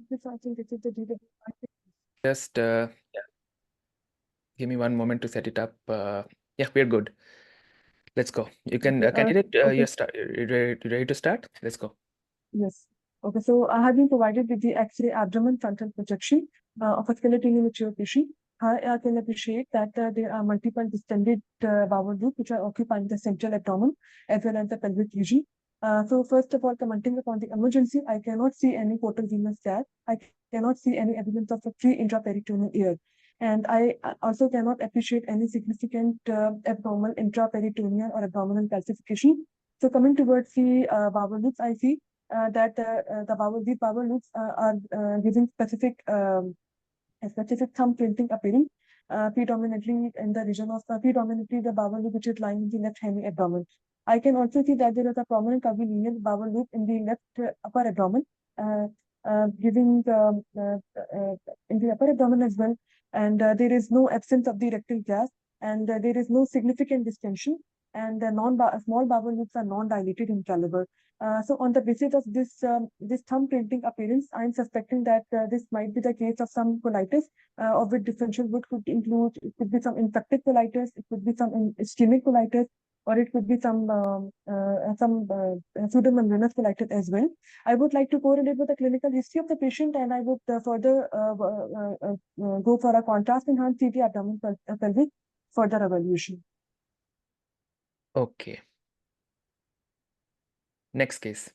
So I think this is the detail. Just give me one moment to set it up. Yeah, we're good. Let's go. You can Okay, candidate. okay, You ready to start? Let's go. yes. Okay, so I have been provided with the X-ray abdomen frontal projection of a skeletally mature patient. I can appreciate that there are multiple distended bowel loops which are occupying the central abdomen as well as the pelvic region. So first of all, commenting upon the emergency, I cannot see any portal venous gas. I cannot see any evidence of a free intraperitoneal air. And I also cannot appreciate any significant abnormal intraperitoneal or abdominal calcification. So coming towards the bowel loops, I see that these bowel loops are giving a specific thumb printing appearing, predominantly in the region of predominantly the bowel loop which is lying in the left hemi-abdomen. I can also see that there is a prominent curvilinear bowel loop in the left upper abdomen, uh, giving in the upper abdomen as well, and there is no absence of the rectal gas, and there is no significant distension, and the small bowel loops are non-dilated in caliber. So on the basis of this thumb printing appearance, I'm suspecting that this might be the case of some colitis, of which differential root could include, it could be some infected colitis, it could be some ischemic colitis, or it could be some pseudomembranous colitis as well. I would like to correlate with the clinical history of the patient, and I would further go for a contrast enhanced CT abdomen pelvic further evaluation. Okay. Next case.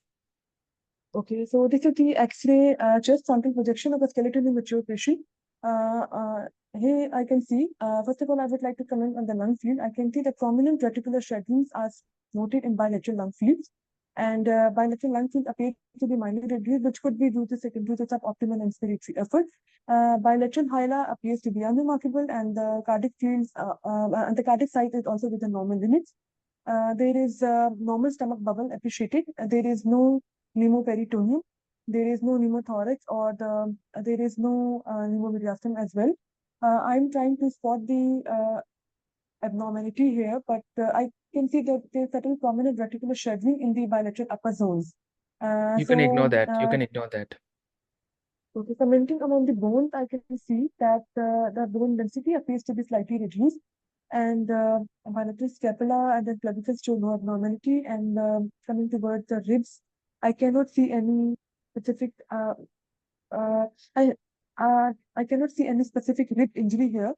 Okay, so this is the X-ray chest frontal projection of a skeletally mature patient. Here I can see, first of all, I would like to comment on the lung field. I can see the prominent reticular shadowings are noted in bilateral lung fields. And bilateral lung fields appear to be minor reduced, which could be due to secondary to suboptimal inspiratory effort. Bilateral hyla appears to be unremarkable, and the cardiac fields and the cardiac size is also within normal limits. There is normal stomach bubble appreciated. There is no pneumoperitoneum. There is no pneumothorax, or there is no pneumomediastinum as well. I'm trying to spot the abnormality here, but I can see that there's certain prominent reticular shadowing in the bilateral upper zones. You can ignore that. You can ignore that. Okay, commenting among the bones, I can see that the bone density appears to be slightly reduced, and bilateral scapula and the clavicle show no abnormality. And coming towards the ribs, I cannot see any specific. Uh, I I cannot see any specific rib injury here.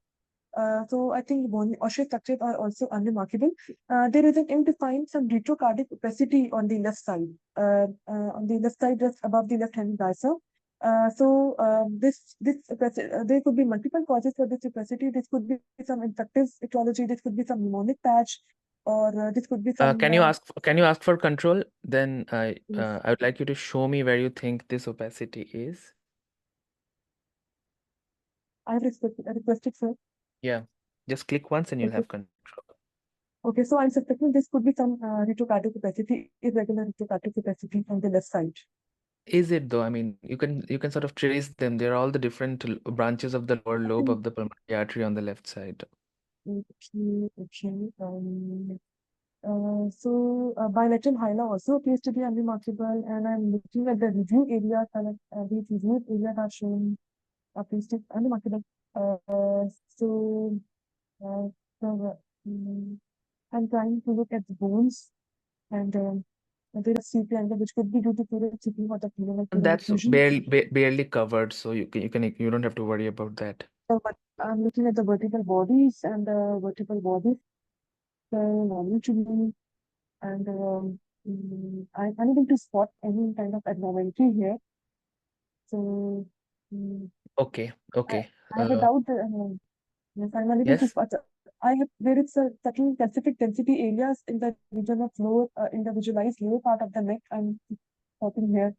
So I think bone osseous structures are also unremarkable. There is an undefined some retrocardiac opacity on the left side, just above the left hand diaphragm. There could be multiple causes for this opacity. This could be some infective etiology. This could be some pneumonic patch, or this could be some. Can you ask for control? Then I Yes, would like you to show me where you think this opacity is. I requested, sir. Yeah, just click once and you'll Okay. have control. Okay, so I'm suspecting this could be some retrocardiac opacity, irregular retrocardiac opacity on the left side. Is it though? I mean, you can sort of trace them. They're all the different branches of the lower lobe of the pulmonary artery on the left side. Okay, okay. Bilateral hyla also appears to be unremarkable, and I'm looking at the review areas, and these review areas are shown appears to be unremarkable. Uh, so, uh, so I'm trying to look at the bones, and there is CP angle, which could be due to pleural CP or the pleural That's effusion. barely covered, so you don't have to worry about that. But I'm looking at the vertebral bodies, and the vertebral bodies normal to me, and I'm unable to spot any kind of abnormality here. So Okay, I, okay. I have a doubt. Yes, I'm unable to Yes. spot. There is a certain calcific density areas in the region of lower, in the visualized lower part of the neck. I'm spotting here.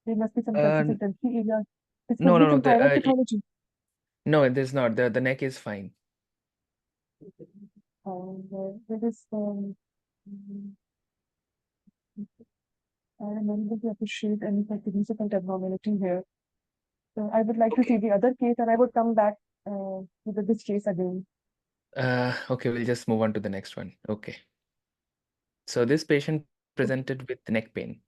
There must be some Uh, calcific density areas. This could no, be no, no. some thyroid pathology. No, there's not. The neck is fine. There is I'm unable to appreciate any significant abnormality here. So I would like to see Okay. the other case, and I would come back to this case again. Okay, we'll just move on to the next one. Okay. So this patient presented with neck pain.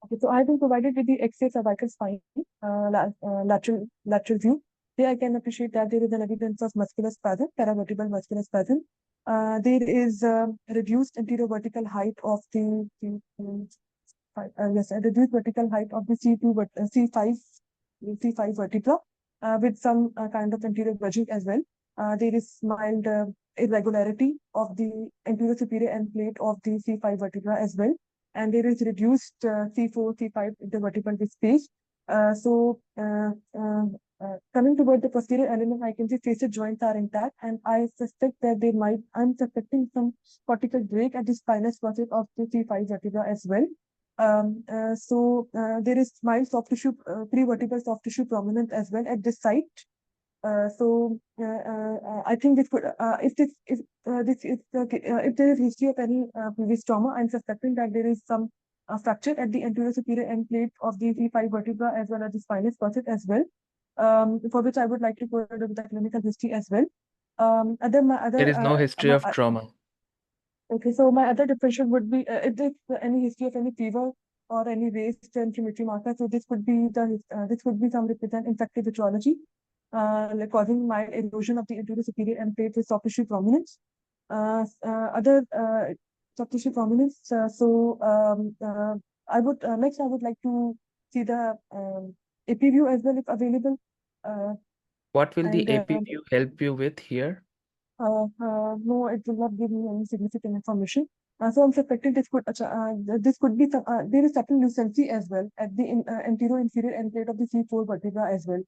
Okay, so I have been provided with the X-ray cervical spine, lateral view. Here I can appreciate that there is an evidence of muscular spasm, paravertebral muscular spasm. There is reduced anterior vertical height of reduced vertical height of the C5 vertebra with some kind of anterior verging as well. There is mild irregularity of the anterior superior end plate of the C5 vertebra as well, and there is reduced C4, C5 intervertebral disc space. Coming toward the posterior element, I can see facet joints are intact, and I suspect that I'm suspecting some cortical break at the spinous process of the C5 vertebra as well. There is mild soft tissue, prevertebral soft tissue prominent as well at this site. I think this could, if there is history of any previous trauma, I'm suspecting that there is some fracture at the anterior superior end plate of the C5 vertebra as well as the spinous process as well, for which I would like to go into the clinical history as well. There is no history of trauma. Okay, so my other differential would be if there's any history of any fever or any raised inflammatory marker. So this could be some represent infective etiology, like causing mild erosion of the anterior superior end plate with soft tissue prominence. Other soft tissue prominence. I would next I would like to see the AP view as well if available. What will the AP And view help you with here? no, it will not give me any significant information. So I'm suspecting this could be some, there is subtle lucency as well at the anterior inferior end plate of the C4 vertebra as well.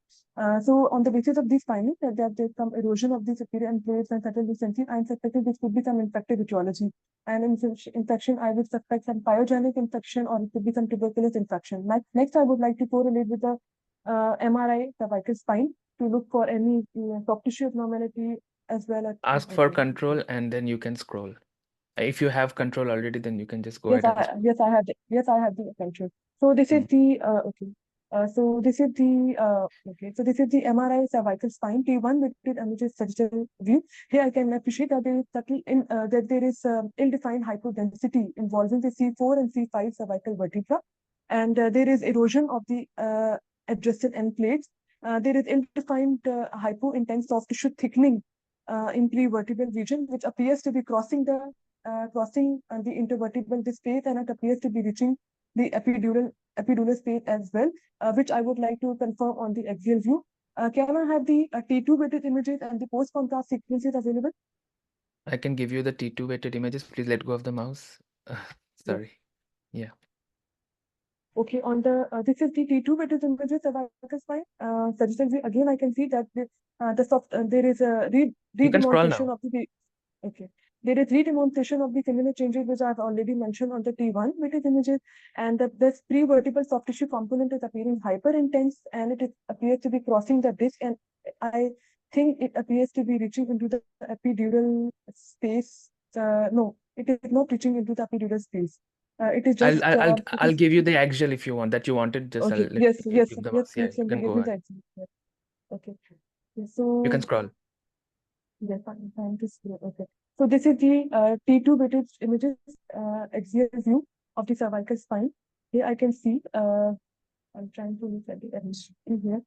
So on the basis of these findings, that there's some erosion of the superior end plates and subtle lucency, I'm suspecting this could be some infective etiology. And in infection, I would suspect some pyogenic infection, or it could be some tuberculous infection. Next, I would like to correlate with the MRI cervical spine to look for any soft tissue abnormality as well as Ask for control and then you can scroll. If you have control already, then you can just go ahead and scroll. yes, I have the control. So this is the okay. So this is the MRI cervical spine T1 with images sagittal view. Here I can appreciate that there is ill-defined hypodensity involving the C4 and C5 cervical vertebra, and there is erosion of the adjacent end plates. There is ill-defined hypo-intense soft tissue thickening in prevertebral region, which appears to be crossing the intervertebral disc space, and it appears to be reaching the epidural space as well, which I would like to confirm on the axial view. Can I have the T2 weighted images and the post-contrast sequences available? I can give you the T2 weighted images. Please let go of the mouse. Sorry. Yeah. Okay, on the this is the T2 weighted images cervical spine. Sagittal view. Again, I can see that there is a redemarcation of the. Okay. There is redemarcation of the similar changes which I've already mentioned on the T1 weighted images, and this prevertebral soft tissue component is appearing hyper intense, and it appears to be crossing the disc, and I think it appears to be reaching into the epidural space. No, it is not reaching into the epidural space. It is just. I'll give you the axial if you want that you wanted. Just Okay. I'll let Yes. you give the mouse. Yeah, Please you can go ahead. Okay. So You can scroll. yes, fine to see. Okay. So this is the T2 weighted images axial view of the cervical spine. Here I can see. I'm trying to look at the image in here.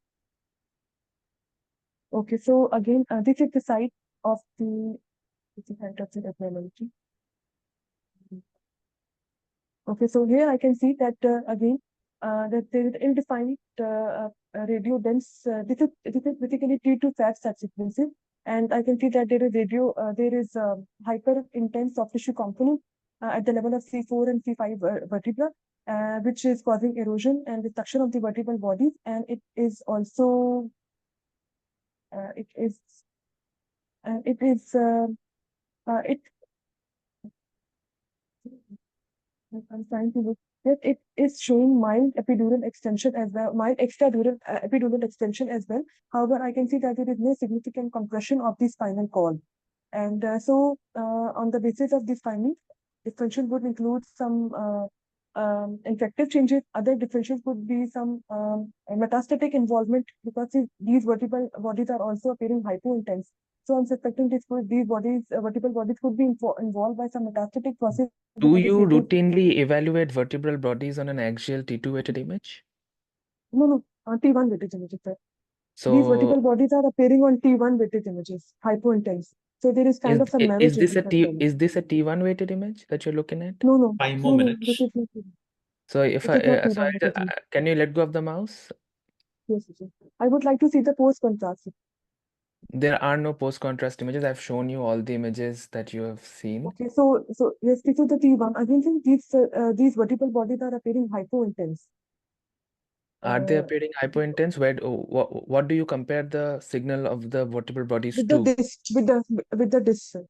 Okay. So again, this is the site of the abnormality. Okay. So here I can see that again that there is ill-defined radio dense. This is basically T2 fat subsequences. And I can see that there is hyper intense soft tissue component at the level of C4 and C5 vertebra, which is causing erosion and destruction of the vertebral bodies. And it is also, it I'm trying to look. Yes, it is showing mild epidural extension as well, mild extradural epidural extension as well. However, I can see that there is no significant compression of the spinal cord. And on the basis of these findings, differential would include some infective changes. Other differences could be some metastatic involvement, because these vertebral bodies are also appearing hypointense. So I'm suspecting these bodies, vertebral bodies, could be involved by some metastatic process Do with you associated. routinely evaluate vertebral bodies on an axial T2 weighted image? No, T1 weighted images, sir. These So vertebral bodies are appearing on T1 weighted images, hypointense. So there is kind of some marrow is this changes a as well. is this a T1 weighted image that you're looking at? No, 5 more this minutes. is not T1. So if This is not so T1 weighted image. can you let go of the mouse? Yes, yes. I would like to see the post contrast. There are no post contrast images. I've shown you all the images that you have seen. Okay, so yes, this is the T1. I think these vertebral bodies are appearing hypointense. Are they Uh, appearing hypointense? What do you compare the signal of the vertebral bodies with the to? disc, with the disc. Sir.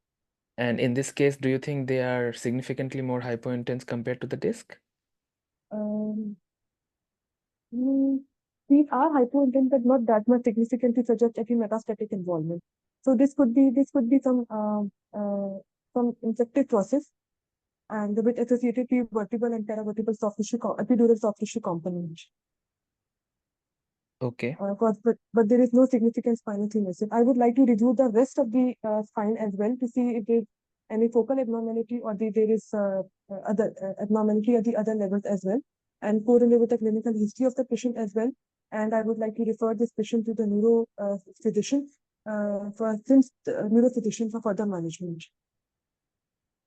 And in this case, do you think they are significantly more hypointense compared to the disc? Um, mm, these are hypointense, but not that much significantly suggest any metastatic involvement. So this could be some infective process, and with associated vertebral and paravertebral soft tissue, epidural soft tissue component. Okay. But there is no significant spinal tenosis. I would like to review the rest of the spine as well, to see if there's any focal abnormality, or there is other abnormality at the other levels as well, and correlate with the clinical history of the patient as well. And I would like to refer this patient to the neuro physician neurophysician for further management.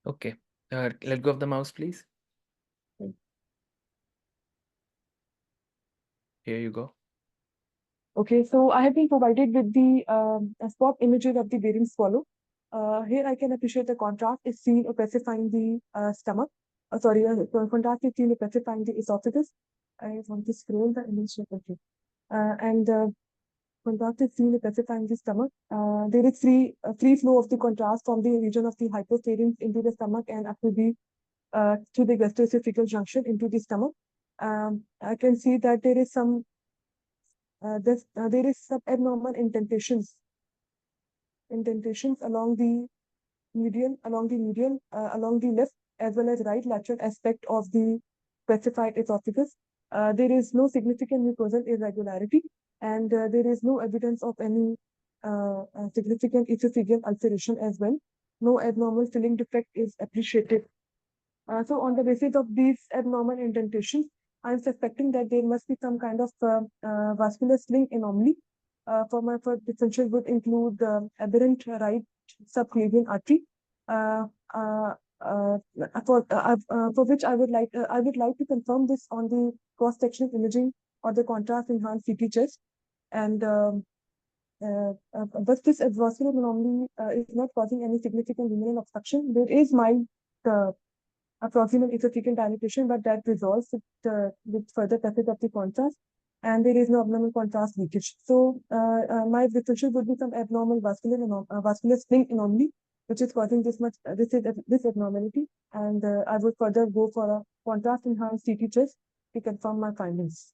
Okay. Let go of the mouse, please. Here you go. Okay, so I have been provided with the spot images of the bearing swallow. Here I can appreciate the contrast is seen specifying the stomach. Contrast is seen specifying the esophagus. I want to scroll the image. Okay. And contrast is seen specifying the stomach. There is free flow of the contrast from the region of the hypopharynx into the stomach and up to the gastroesophageal junction into the stomach. I can see that there is some abnormal indentations along the along the left as well as right lateral aspect of the specified esophagus. There is no significant mucosal irregularity, and there is no evidence of any significant esophageal ulceration as well. No abnormal filling defect is appreciated. So on the basis of these abnormal indentations, I'm suspecting that there must be some kind of vascular sling anomaly. For differential would include aberrant right subclavian artery. Uh, uh, uh, for which I would like to confirm this on the cross-sectional imaging or the contrast enhanced CT chest. And but this vascular anomaly is not causing any significant luminal obstruction. There is mild approximate esophageal dilatation, but that resolves with further passage of the contrast, and there is no abnormal contrast leakage. So my differential would be some abnormal vascular spring anomaly, which is causing this abnormality, and I would further go for a contrast enhanced CT chest to confirm my findings.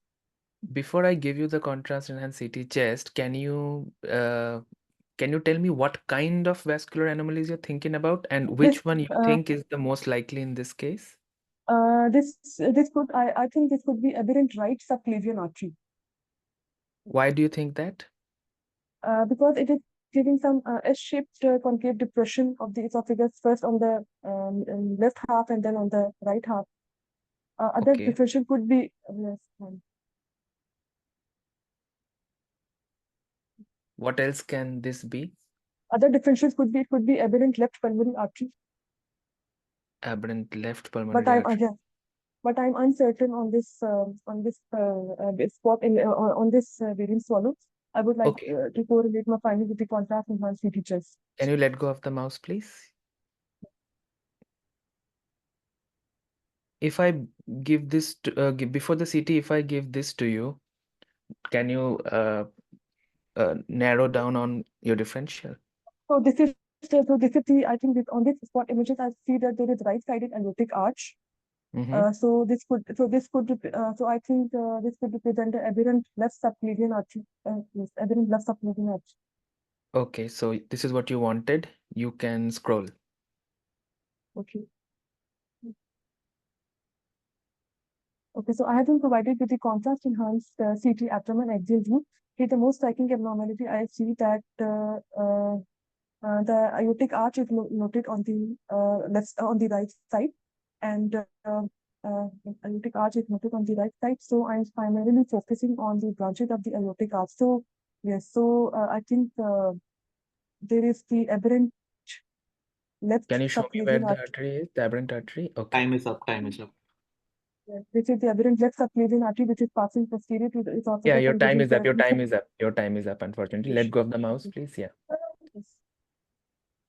Before I give you the contrast enhanced CT chest, can you tell me what kind of vascular anomalies you're thinking about, and which one you think is the most likely in this case? I think this could be aberrant right subclavian artery. Why do you think that? Because it is giving some S-shaped concave depression of the esophagus, first on the left half and then on the right half. Other Okay. depression could be What else can this be? other differences could be aberrant left pulmonary artery. Aberrant left But pulmonary artery. but I'm uncertain on this spot on this variant swallow. I would like to correlate my findings with the contrast enhanced CT chest. Can you let go of the mouse, please? If I give this to, before the CT, if I give this to you, can you narrow down on your differential? So this is the I think on this spot images I see that there is right-sided aortic arch. So I think this could represent the aberrant left subclavian artery. Yes, aberrant left subclavian artery. Okay, so this is what you wanted. You can scroll. Okay. Okay, so I have been provided with the contrast enhanced CT abdomen axial view. Here, the most striking abnormality I see that the aortic arch is noted on the on the right side, and aortic arch is noted on the right side. So I'm primarily focusing on the branches of the aortic arch. So yes, so I think there is the aberrant left Can you show me where subclavian the artery. artery is? The aberrant artery? Okay. Time is up. Time is up. This is the aberrant left subclavian artery, which is passing posterior to the Yeah, esophagus your and time giving is up. Your therapy. time is up. Your time is up, unfortunately. Let go of the mouse, please. Yeah. Yes.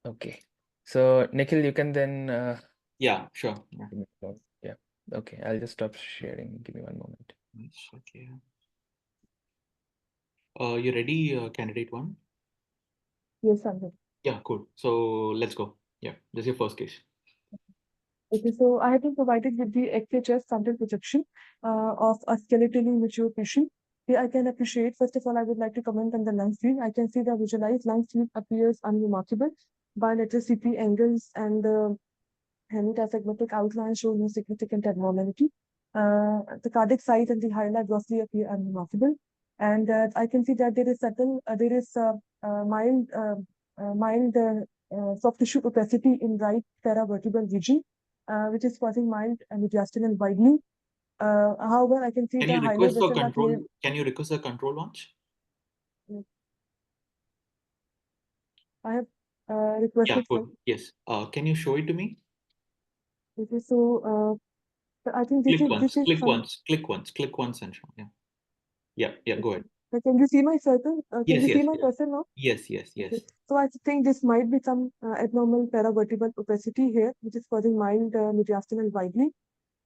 Okay. So, Nikhil, you can then Yeah, sure. Yeah. give me a moment. Yeah. Okay. I'll just stop sharing. Give me one moment. Yes, okay. You ready, candidate one? Yes, Sanjay. Yeah, cool. So let's go. Yeah, this is your first case. Okay, so I have been provided with the XHS frontal projection of a skeletally mature patient. Here I can appreciate, first of all, I would like to comment on the lung field. I can see the visualized lung field appears unremarkable. Bilateral CP angles and the hemidiaphragmatic outline show no significant abnormality. The cardiac size and the highlight grossly appear unremarkable. And I can see that there is subtle, there is mild soft tissue opacity in right paravertebral region, which is causing mild mediastinal widening. However, I can see Can the you highlight request for vessels are control? clear. Can you request a control launch? I have Yeah, requested for. cool. Yes. Can you show it to me? Okay, so I think this Click is once. Click some. once. Click once. Click once and show. Yeah. Yeah. Yeah. Go ahead. Can you see my circle? Can Yes. you see Yes. my Yes. cursor now? Yes. Yes. Okay. Yes. So I think this might be some abnormal paravertebral opacity here, which is causing mild mediastinal widening.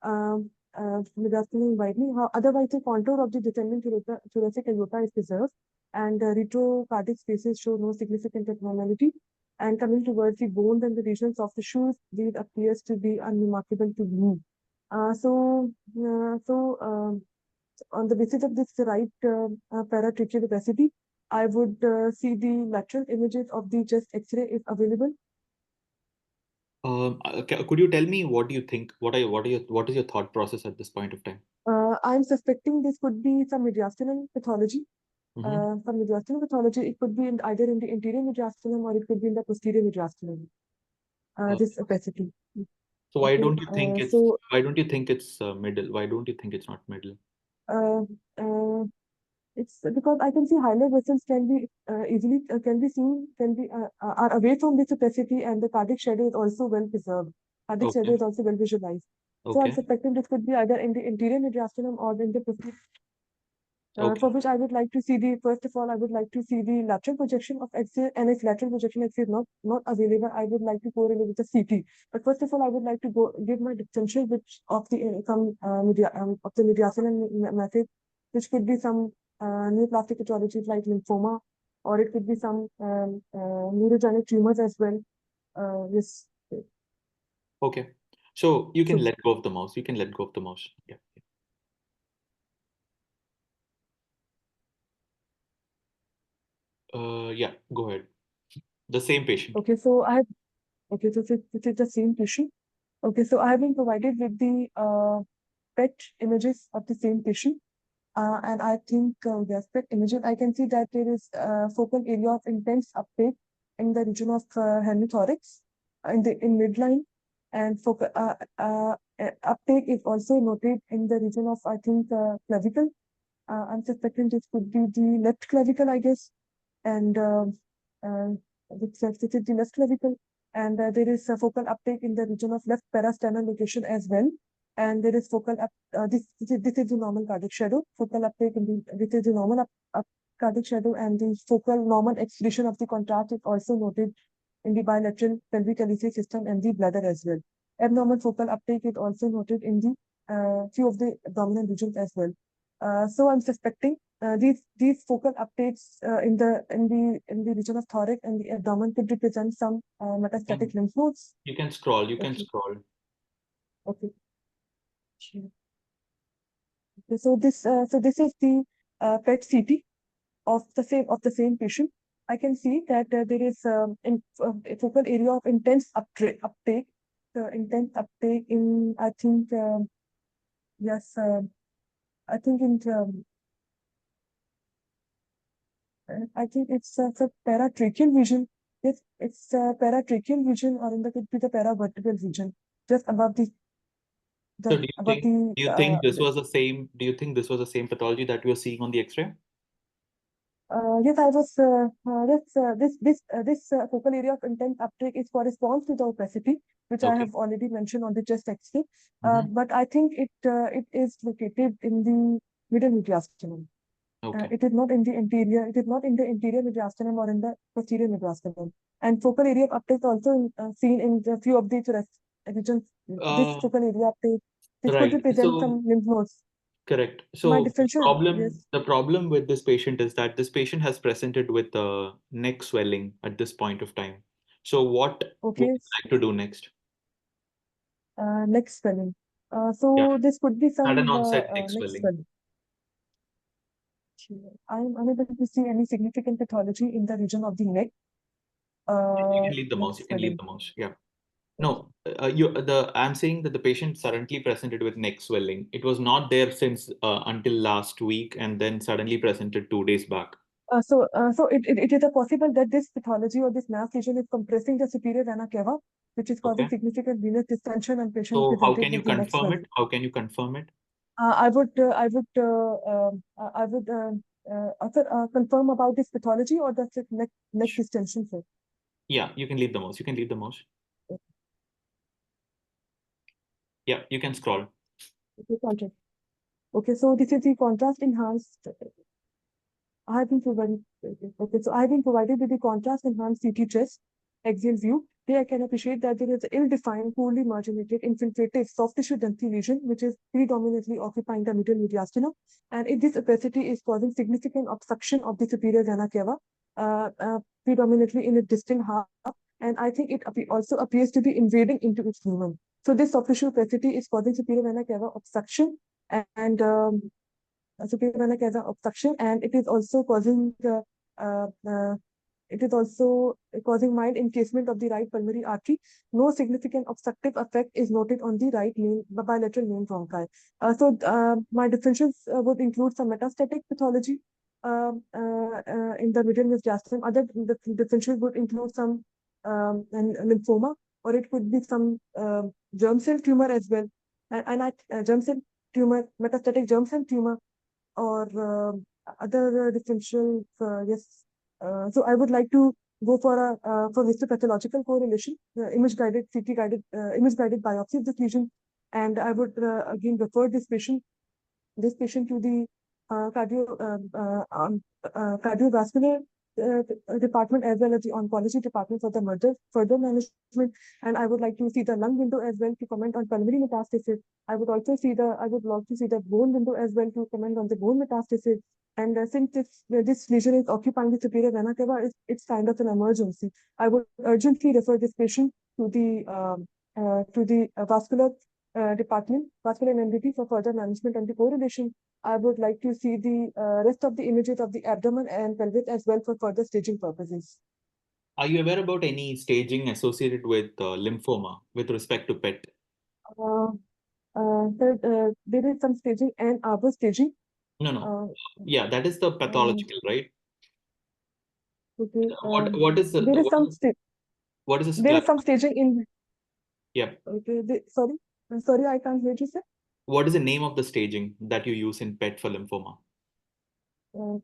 Mediastinal widening. Otherwise, the contour of the descending thoracic aorta is preserved, and retrocardiac spaces show no significant abnormality. And coming towards the bones and the regional soft tissues, these appears to be unremarkable to me. On the basis of this right paratracheal opacity, I would see the lateral images of the chest X-ray if available. Could you tell me what do you think? What is your thought process at this point of time? I'm suspecting this could be some mediastinal pathology. Some mediastinal pathology, it could be either in the anterior mediastinum or it could be in the posterior mediastinum. This opacity. So why Okay, don't you think it's so middle? Why don't you think it's not middle? uh, uh, it's because I can see highlight vessels can be easily can be seen, are away from this opacity, and the cardiac shadow is also well preserved. Cardiac shadow Okay. is also well visualized. So I'm Okay. suspecting this could be either in the interior mediastinum or in the posterior. Okay. For which I would like to see first of all, I would like to see the lateral projection of X-ray, and if lateral projection X-ray is not available, I would like to correlate with the CT. But first of all, I would like to give my differential which of the of the mediastinal method, which could be some neoplastic pathologies like lymphoma, or it could be some neurogenic tumors as well. Yes. Okay. So you can So let go of the mouse. You can let go of the mouse. Yeah. Yeah. Go ahead. The same patient. okay, so I have okay, so this is the same patient. Okay, so I have been provided with the PET images of the same patient. And I think the PET images, I can see that there is a focal area of intense uptake in the region of hemithorax in midline, and focal uptake is also noted in the region of, I think, clavicle. I'm suspecting this could be the left clavicle, I guess, and this is the left clavicle, and there is a focal uptake in the region of left parasternal location as well, and there is focal up. This is the normal cardiac shadow. Focal uptake in the this is the normal up cardiac shadow, and the focal normal excretion of the contrast is also noted in the bilateral pelvic calyceal system and the bladder as well. Abnormal focal uptake is also noted in the few of the abdominal regions as well. So I'm suspecting these focal updates in the region of thorax and the abdomen could represent some metastatic lymph nodes. You can scroll. You can Okay. scroll. Okay. Sure. Okay, so this is the PET CT of the same patient. I can see that there is a focal area of intense uptake. Intense uptake in, I think, Yes, I think in I think it's for paratracheal region. Yes, it's paratracheal region, or in the could be the paravertebral region, just above the So do above the you think this was the same? Do you think this was the same pathology that we were seeing on the X-ray? Yes, I was this focal area of intense uptake is corresponds to the opacity, which I Okay. have already mentioned on the chest X-ray. Mhm. But I think it is located in the middle mediastinum. Okay. It is not in the interior. It is not in the interior mediastinum or in the posterior mediastinum. And focal area of uptake is also seen in a few of the thoracic regions. This Uh, focal area uptake, this could right. represent So some lymph nodes. correct. My So differential, yes, the problem with this patient is that this patient has presented with neck swelling at this point of time. So what would okay, you like to do next? neck swelling. Yeah, So this could be sudden some onset neck neck swelling. swelling. I am unable to see any significant pathology in the region of the neck. You can leave the Neck mouse. You can leave swelling. the mouse. Yeah. No, I'm saying that the patient suddenly presented with neck swelling. It was not there since until last week, and then suddenly presented 2 days back. So it is a possible that this pathology or this mass lesion is compressing the superior vena cava, which is causing Okay. significant venous distension, and patient So how presented can you with the neck confirm it? swelling. How can you confirm it? I would also, confirm about this pathology or the neck distension, sir. Yeah, you can leave the mouse. You can leave the mouse. Yeah, you can scroll. Okay, contrast. Okay, so this is the contrast enhanced. I have been provided. Okay, so I have been provided with the contrast enhanced CT chest axial view. Here I can appreciate that there is an ill-defined, poorly marginated, infiltrative soft tissue density lesion, which is predominantly occupying the middle mediastinum. And if this opacity is causing significant obstruction of the superior vena cava, predominantly in its distal half. And I think it also appears to be invading into its lumen. So this soft tissue opacity is causing superior vena cava obstruction, and superior vena cava obstruction, and it is also causing uh, uh, it is also causing mild encasement of the right pulmonary artery. No significant obstructive effect is noted on the right main bilateral main bronchi. My differentials would include some metastatic pathology in the middle mediastinum. Other differentials would include some lymphoma, or it could be some germ cell tumor as well, germ cell tumor, metastatic germ cell tumor, or other differential, yes. So I would like to go for a for histopathological correlation, image guided CT guided image guided biopsy of the lesion, and I would again refer this patient to the cardiovascular department, as well as the oncology department for the further management. And I would like to see the lung window as well to comment on pulmonary metastasis. I would love to see the bone window as well to comment on the bone metastasis. And since this lesion is occupying the superior vena cava, it's kind of an emergency. I would urgently refer this patient to the vascular department, vascular MDT, for further management and the correlation. I would like to see the rest of the images of the abdomen and pelvis as well for further staging purposes. Are you aware about any staging associated with lymphoma with respect to PET? There is some staging and arbor staging. No, no. Uh, Yeah, that is the um, pathological, right? okay, What is the there is some what is this there is some staging in. Yeah. Okay, sorry, I can't hear you, sir. What is the name of the staging that you use in PET for lymphoma? Uh,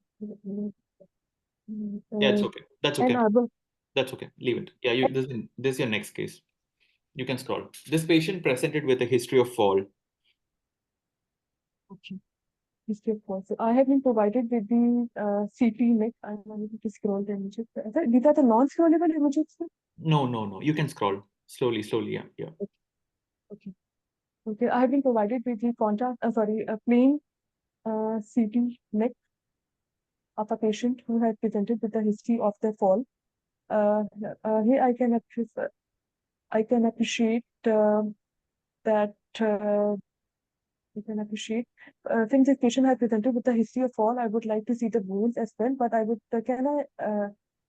Yeah, it's okay. That's and okay. arbor. That's okay. Leave it. Yeah, this is your next case. You can scroll. This patient presented with a history of fall. Okay. History of fall. So I have been provided with the CT neck. I'm unable to scroll the images. These are the non-scrollable images, sir? No, no, no. You can scroll slowly, slowly. Yeah, yeah. Okay. Okay. I have been provided with the a plain CT neck of a patient who had presented with a history of the fall. Here I can appreciate that. You can appreciate. Since this patient had presented with a history of fall, I would like to see the bones as well. But I would,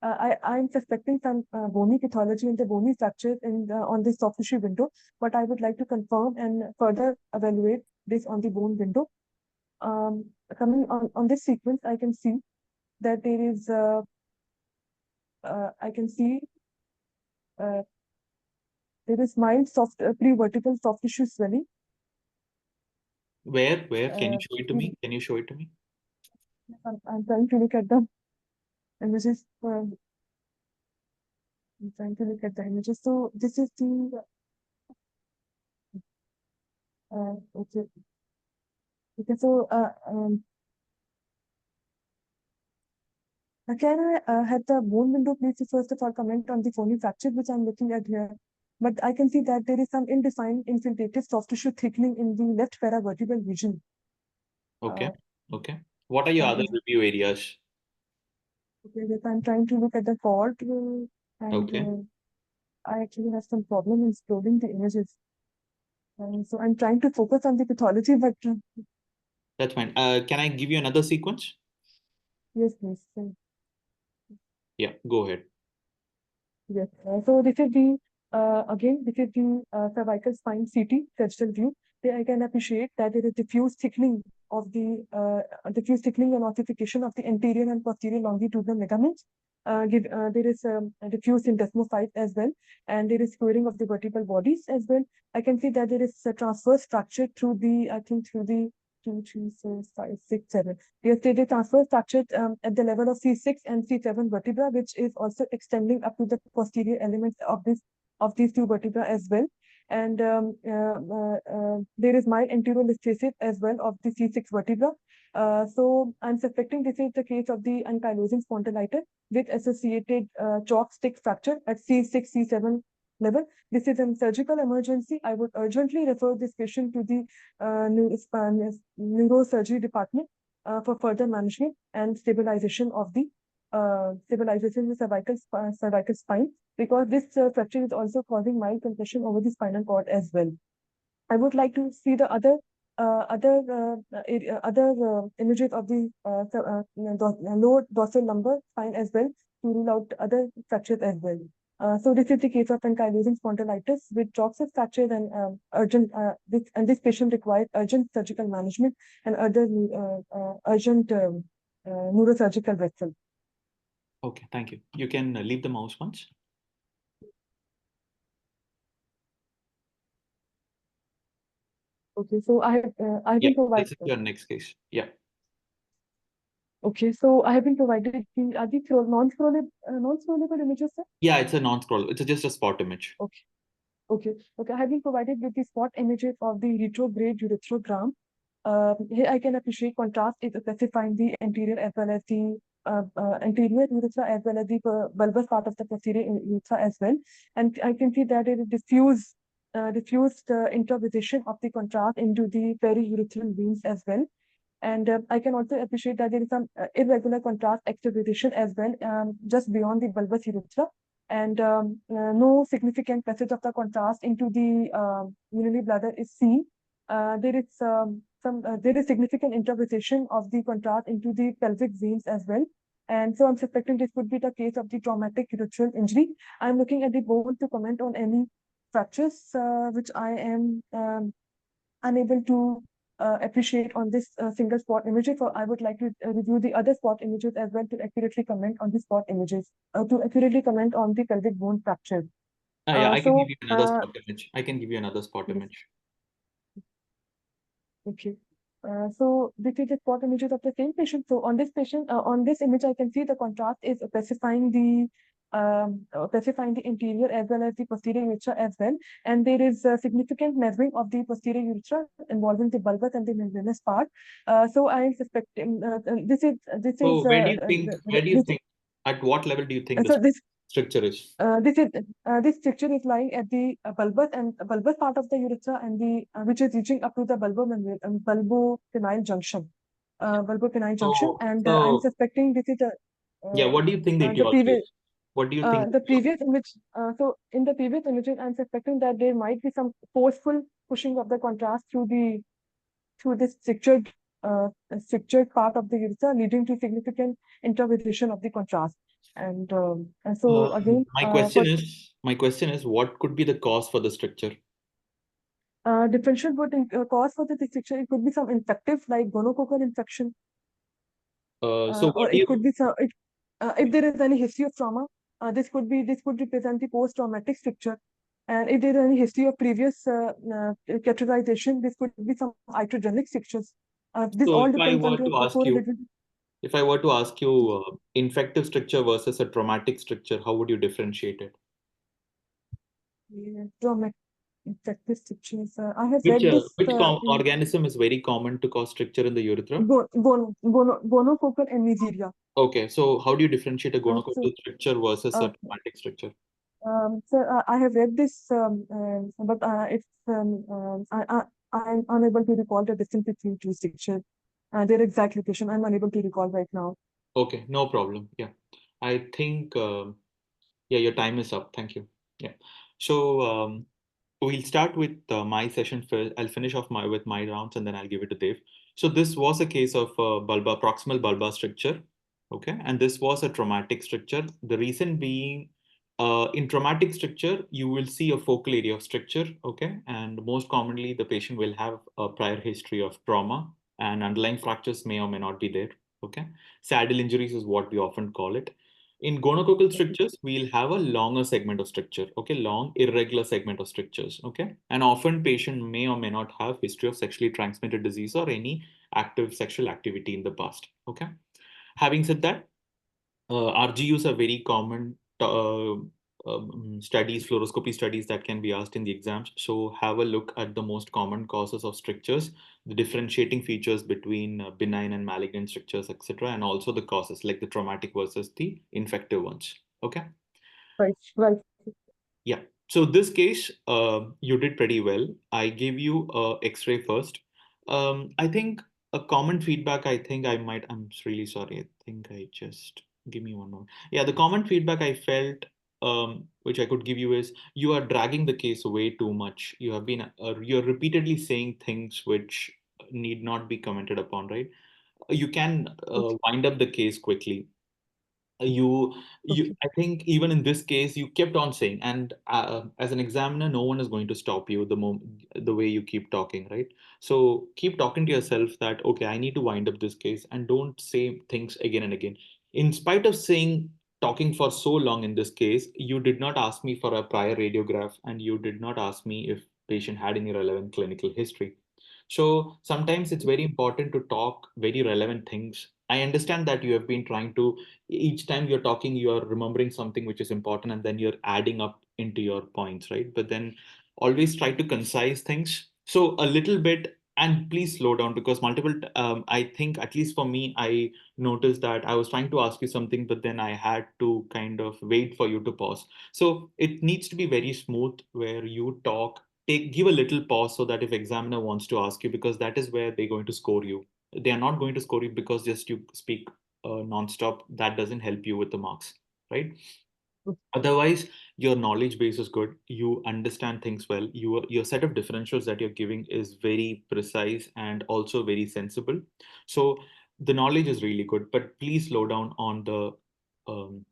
I'm suspecting some bony pathology in the bony fracture on the soft tissue window. But I would like to confirm and further evaluate this on the bone window. Coming on this sequence, I can see that there is there is mild soft pre-vertebral soft tissue swelling. Where? Can you show it to me? Can you show it to me? I'm trying to look at the images. I'm trying to look at the images. So this is the okay. Okay, so can I have the bone window, please, first of all comment on the phony fracture which I'm looking at here. But I can see that there is some indefined infiltrative soft tissue thickening in the left paravertebral region. Okay. Okay. What are your other review areas? Okay, yes, I'm trying to look at the cord and Okay. I actually have some problem in scrolling the images. So I'm trying to focus on the pathology, but That's fine. Can I give you another sequence? yes, please. Yeah, go ahead. Yes. So this is the again, this is the cervical spine CT sagittal view. There I can appreciate that there is diffuse thickening of the diffuse thickening and ossification of the anterior and posterior longitudinal ligaments. There is a diffuse syndesmophyte as well, and there is squaring of the vertebral bodies as well. I can see that there is a transverse fracture through the, I think through the 2, 3, 4, 5, 6, 7. Yes, there is transverse fracture at the level of C6 and C7 vertebra, which is also extending up to the posterior elements of these two vertebra as well. And there is mild anterolisthesis as well of the C6 vertebra. So I'm suspecting this is the case of the ankylosing spondylitis with associated chalk stick fracture at C6, C7 level. This is a surgical emergency. I would urgently refer this patient to the neurosurgery department for further management and stabilization of the cervical spine, because this fracture is also causing mild compression over the spinal cord as well. I would like to see the other images of the lower dorsal lumbar spine as well to rule out other fractures as well. So this is the case of ankylosing spondylitis with Trox's fracture and this patient required urgent surgical management and other urgent neurosurgical referral. Okay, thank you. You can leave the mouse once. Okay, so I've been provided. This is your next case. Yeah. Okay, so I have been provided the are these non-scrollable images, sir? Yeah, it's a non-scroll. It's just a spot image. Okay. I have been provided with the spot images of the retrograde ureterogram. Here I can appreciate contrast is specifying the anterior as well as the anterior urethra as well as the bulbous part of the posterior urethra as well. And I can see that it is diffused intraposition of the contrast into the periurethral veins as well. And I can also appreciate that there is some irregular contrast extravasation as well, just beyond the bulbous urethra. And no significant passage of the contrast into the urinary bladder is seen. There is significant intraposition of the contrast into the pelvic veins as well. And so I'm suspecting this could be the case of the traumatic urethral injury. I'm looking at the bone to comment on any fractures, which I am unable to appreciate on this single spot images. So I would like to review the other spot images as well to accurately comment on the spot images, to accurately comment on the pelvic bone fracture. Yeah, I can give you another spot image. I can give you another spot image. Okay. So this is the spot images of the same patient. So on this patient, on this image, I can see the contrast is specifying the anterior as well as the posterior urethra as well, and there is a significant narrowing of the posterior urethra involving the bulbous and the membranous part. So I am suspecting this is. So where do you think? At what level do you think this structure is? This structure is lying at the bulbous part of the urethra and the which is reaching up to the bulbocanine junction. And I'm suspecting this is a. What do you think the etiology is? What do you think? The previous image. So in the previous images, I'm suspecting that there might be some forceful pushing of the contrast through this structured part of the urethra, leading to significant intraposition of the contrast. And so again, my question is, what could be the cause for the structure? Differential would cause for the stricture. It could be some infective like gonococcal infection, So or what do it you, could be some. If there is any history of trauma, this could represent the post-traumatic stricture. And if there is any history of previous catheterization, this could be some iatrogenic strictures. This so all if I depends on were the to ask you, correlated. if I were to ask you infective stricture versus a traumatic stricture, how would you differentiate it? Traumatic infective strictures. I have read this in Organism is very common to cause stricture in the urethra? gonococcal and Neisseria. Okay, so how do you differentiate a So, gonococcal stricture versus a uh, traumatic stricture? I have read this, but it's I'm unable to recall the distance between two strictures. Their exact location, I'm unable to recall right now. Okay, no problem. Yeah, I think yeah, your time is up. Thank you. Yeah, so we'll start with my session first. I'll finish off with my rounds and then I'll give it to Dave. So this was a case of proximal bulbar stricture, okay, and this was a traumatic stricture. The reason being, in traumatic stricture, you will see a focal area of stricture, okay, and most commonly the patient will have a prior history of trauma and underlying fractures may or may not be there, okay. Saddle injuries is what we often call it. In gonococcal strictures, we'll have a longer segment of stricture, okay, long irregular segment of strictures, okay, and often patient may or may not have history of sexually transmitted disease or any active sexual activity in the past, okay. Having said that, RGUs are very common studies, fluoroscopy studies that can be asked in the exams. So have a look at the most common causes of strictures, the differentiating features between benign and malignant strictures, etc., and also the causes like the traumatic versus the infective ones. Okay. Right, right. Yeah. So this case, you did pretty well. I gave you X-ray first. I think a common feedback. I think I might. I'm really sorry. I think I just give me one more. Yeah, the common feedback I felt, which I could give you is you are dragging the case way too much. You have been you're repeatedly saying things which need not be commented upon, right? You can Okay, wind up the case quickly. you okay, I think even in this case you kept on saying, and as an examiner no one is going to stop you the way you keep talking, right? So keep talking to yourself that okay, I need to wind up this case, and don't say things again and again. In spite of saying talking for so long in this case, you did not ask me for a prior radiograph and you did not ask me if patient had any relevant clinical history. So sometimes it's very important to talk very relevant things. I understand that you have been trying to, each time you're talking you're remembering something which is important and then you're adding up into your points, right? But then always try to concise things so a little bit, and please slow down because I think at least for me I noticed that I was trying to ask you something but then I had to kind of wait for you to pause. So it needs to be very smooth where you talk, give a little pause so that if examiner wants to ask you, because that is where they're going to score you. They are not going to score you because just you speak non-stop. That doesn't help you with the marks, right? Otherwise your knowledge base is good, you understand things well, your set of differentials that you're giving is very precise and also very sensible. So the knowledge is really good, but please slow down on the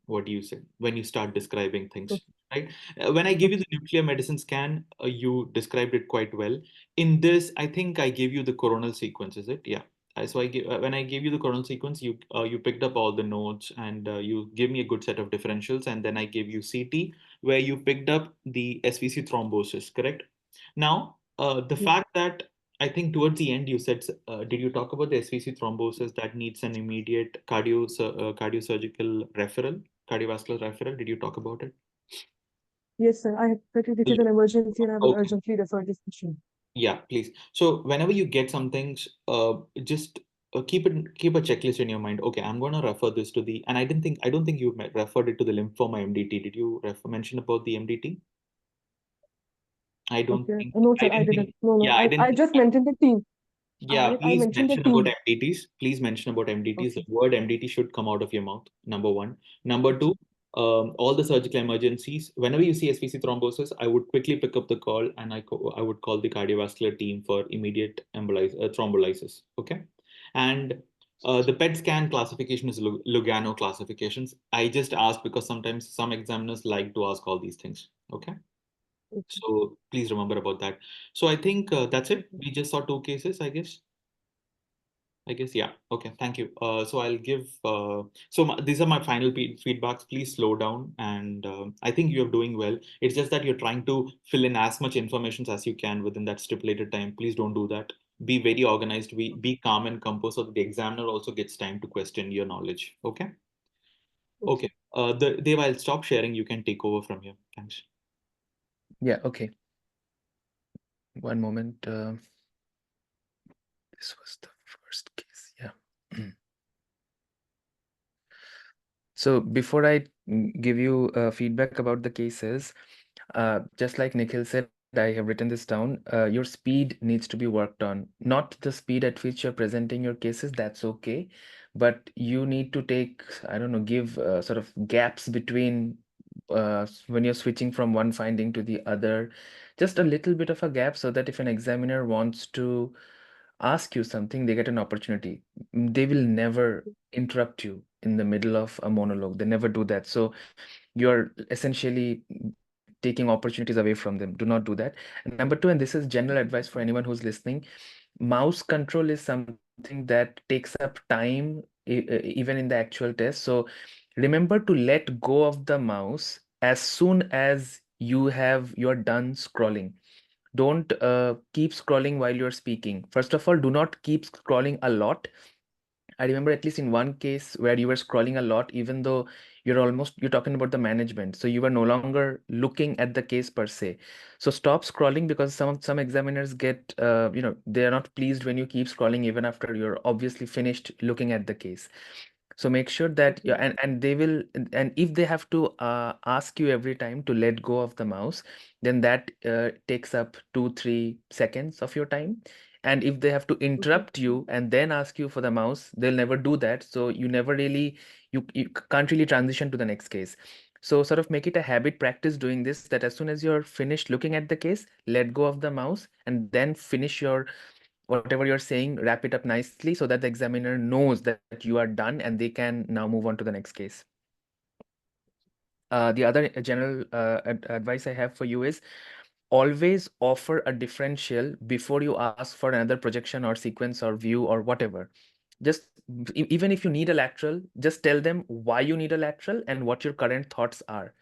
what do you say when you start describing things, okay, right? When I give you the nuclear medicine scan, you described it quite well. In this I think I gave you the coronal sequence, is it? Yeah. When I gave you the coronal sequence, you picked up all the notes and you gave me a good set of differentials, and then I gave you CT where you picked up the SVC thrombosis, correct? Now, the yeah. fact that I think towards the end you said, did you talk about the SVC thrombosis that needs an immediate cardiosurgical referral, cardiovascular referral? Did you talk about it? Yes, sir. I have this is an emergency and I will Okay. urgently refer this patient. Yeah, please. So whenever you get some things, just keep a checklist in your mind. Okay, I'm gonna refer this to the, and I don't think you referred it to the lymphoma MDT. Did you mention about the MDT? I don't Okay. think No, I sir, I didn't think didn't. No, no. yeah, I didn't I think just mentioned the team. yeah, I please mentioned the mention about team. MDTs. Please mention about MDTs. The Okay. word MDT should come out of your mouth, number one. Number Okay. two, all the surgical emergencies, whenever you see SVC thrombosis, I would quickly pick up the call and I would call the cardiovascular team for immediate thrombolysis. Okay. And the PET scan classification is Lugano classifications. I just asked because sometimes some examiners like to ask all these things. Okay. Okay. So please remember about that. So I think that's it. We just saw two cases, I guess. Yeah. Okay. Thank you. So I'll give. These are my final feedbacks. Please slow down, and I think you're doing well. It's just that you're trying to fill in as much information as you can within that stipulated time. Please don't do that. Be very organized. Be calm and composed, so that the examiner also gets time to question your knowledge. Okay. Okay. Okay. Dev, I'll stop sharing. You can take over from here. Thanks. Yeah, okay. One moment. This was the first case. Yeah. So before I give you feedback about the cases, just like Nikhil said, I have written this down. Your speed needs to be worked on. Not the speed at which you're presenting your cases, that's okay. But you need to take, I don't know, give sort of gaps between when you're switching from one finding to the other. Just a little bit of a gap so that if an examiner wants to ask you something, they get an opportunity. They will never interrupt you in the middle of a monologue. They never do that. So you're essentially taking opportunities away from them. Do not do that. And number two, and this is general advice for anyone who's listening, mouse control is something that takes up time even in the actual test. So remember to let go of the mouse as soon as you're done scrolling. Don't keep scrolling while you're speaking. First of all, do not keep scrolling a lot. I remember at least in one case where you were scrolling a lot, even though you're talking about the management. So you were no longer looking at the case per se. So stop scrolling, because some examiners get, they are not pleased when you keep scrolling even after you're obviously finished looking at the case. So make sure that Okay. and they will, and if they have to ask you every time to let go of the mouse, then that takes up 2-3 seconds of your time. And if they have to Okay. interrupt you and then ask you for the mouse, they'll never do that. So you never really, you can't really transition to the next case. So sort of make it a habit, practice doing this, that as soon as you're finished looking at the case, let go of the mouse and then finish your whatever you're saying, wrap it up nicely so that the examiner knows that you are done and they can now move on to the next case. The other general advice I have for you is always offer a differential before you ask for another projection or sequence or view or whatever. Just even if you need a lateral, just tell them why you need a lateral and what your current thoughts are.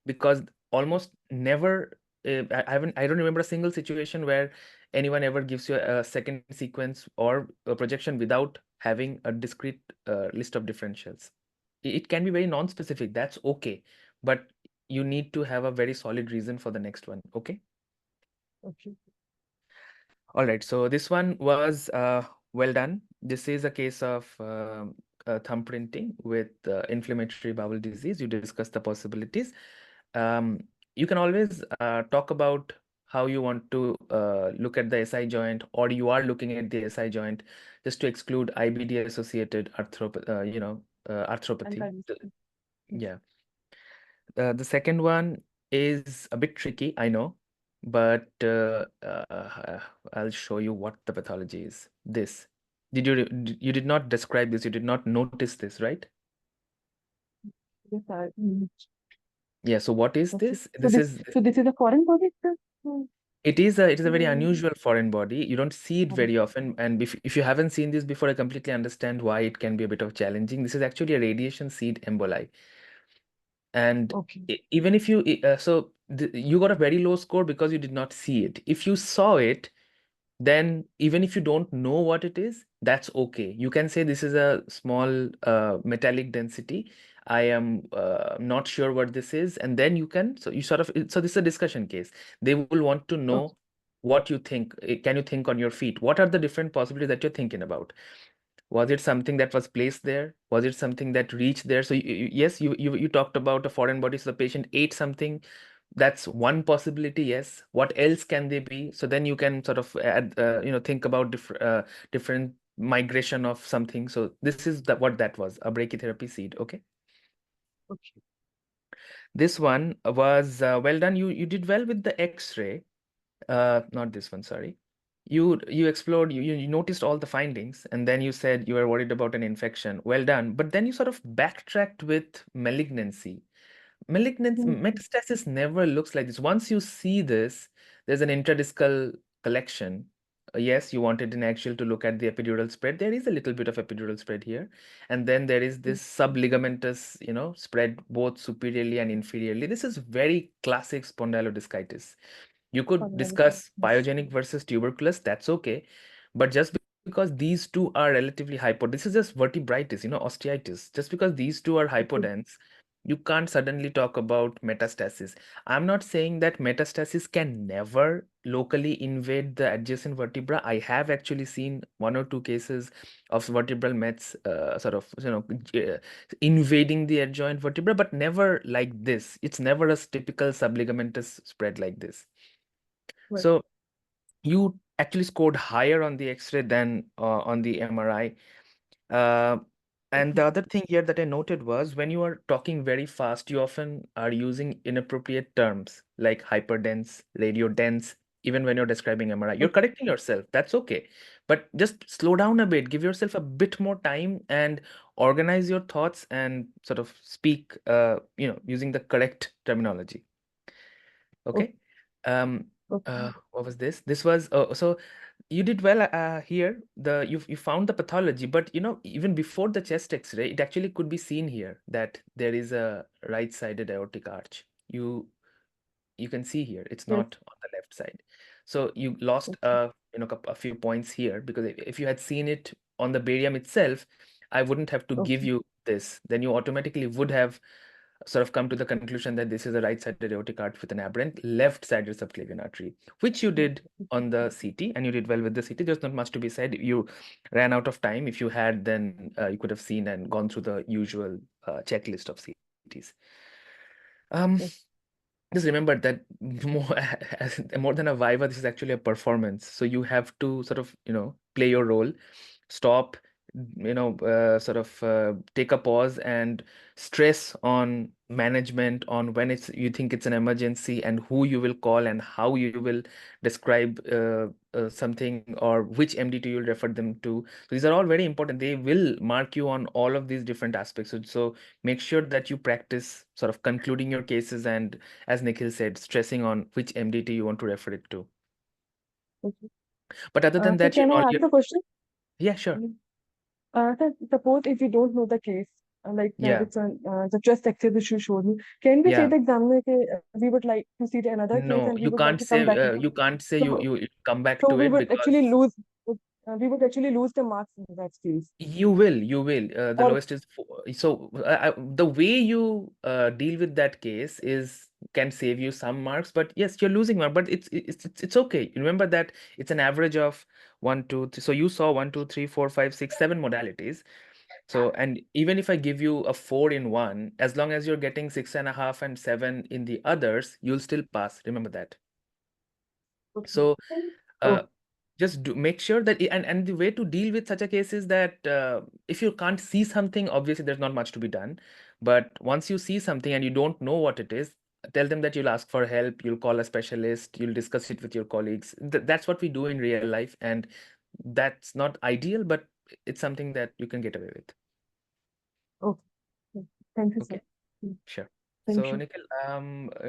Because almost never, I don't remember a single situation where anyone ever gives you a second sequence or a projection without having a discrete list of differentials. It can be very non-specific, that's okay, but you need to have a very solid reason for the next one. Okay. Okay. All right, so this one was well done. This is a case of thumb printing with inflammatory bowel disease. You discussed the possibilities. Um, you can always talk about how you want to look at the SI joint, or you are looking at the SI joint, just to exclude IBD associated arthropathy. Anti-discipline. Yes. Yeah. The second one is a bit tricky, I know, but I'll show you what the pathology is. This. You did not describe this, you did not notice this, right? Yes, Yeah, so what is okay. this? So this is a foreign body, sir? It is a very Mm, unusual foreign body. You don't see it very often. And if you haven't seen this before, I completely understand why it can be a bit of challenging. This is actually a radiation seed emboli. And Okay. even if you, you got a very low score because you did not see it. If you saw it, then even if you don't know what it is, that's okay. You can say this is a small metallic density. I am not sure what this is. And then you can, so you sort of, so this is a discussion case. They will want to Okay. know what you think. Can you think on your feet? What are the different possibilities that you're thinking about? Was it something that was placed there? Was it something that reached there? So yes, you talked about a foreign body. So the patient ate something. That's one possibility. Yes. What else can they be? So then you can sort of add, think about different migration of something. So this is what that was, a brachytherapy seed. Okay. Okay. This one was well done. You did well with the X-ray. Not this one, sorry. You explored, you noticed all the findings, and then you said you were worried about an infection. Well done. But then you sort of backtracked with malignancy. Metastasis never looks like this. Once you see this, there's an intradiscal collection. Yes, you wanted an axial to look at the epidural spread. There is a little bit of epidural spread here. And then there is this subligamentous, spread both superiorly and inferiorly. This is very classic spondylodiscitis. You could discuss pyogenic versus tuberculous, that's okay. But just because these two are relatively hypo, this is just vertebritis, osteitis. Just because these two are hypodense, you can't suddenly talk about metastasis. I'm not saying that metastasis can never locally invade the adjacent vertebra. I have actually seen one or two cases of vertebral mets invading the adjoint vertebra, but never like this. It's never a typical subligamentous spread like this. Right. So you actually scored higher on the X-ray than on the MRI. And the other thing here that I noted was when you are talking very fast, you often are using inappropriate terms like hyperdense, radiodense, even when you're describing MRI. You're correcting yourself. That's okay. But just slow down a bit, give yourself a bit more time and organize your thoughts and sort of speak, using the correct terminology. Okay. Um, what was this? This was so you did well here. You found the pathology, but even before the chest X-ray, it actually could be seen here that there is a right-sided aortic arch. You can see here it's not on the left side. So you lost a few points here because if you had seen it on the barium itself, I wouldn't have to give you this. Then you automatically would have sort of come to the conclusion that this is a right-sided aortic arch with an aberrant left-sided subclavian artery, which you did on the CT, and you did well with the CT. There's not much to be said. You ran out of time. If you had, then you could have seen and gone through the usual checklist of CTs. Just remember that more than a viva, this is actually a performance. So you have to sort of, play your role, stop, take a pause and stress on management on when you think it's an emergency and who you will call and how you will describe something or which MDT you'll refer them to. So these are all very important. They will mark you on all of these different aspects. So make sure that you practice sort of concluding your cases and, as Nikhil said, stressing on which MDT you want to refer it to. But other than that, can I ask a question? Yeah, sure. Suppose if we don't know the case, it's the chest X-ray which you showed me, can we say the examiner we would like to see another case No, and we you would like can't to come say back? you can't say So, you come back so to we it would actually because lose. We would actually lose the marks in that case. you will. The Or lowest is 4. So the way you deal with that case can save you some marks, but yes, you're losing mark, but it's okay. Remember that it's an average of 1, 2, 3. So you saw 1, 2, 3, 4, 5, 6, 7 modalities. So, and even if I give you a 4 in one, as long as you're getting 6.5 and 7 in the others, you'll still pass. Remember that. So, just make sure that, and the way to deal with such a case is that if you can't see something, obviously there's not much to be done. But once you see something and you don't know what it is, tell them that you'll ask for help, you'll call a specialist, you'll discuss it with your colleagues. That's what we do in real life, and that's not ideal, but it's something that you can get away with. thank you, sir. Okay, sure. Thank So, you. Nikhil,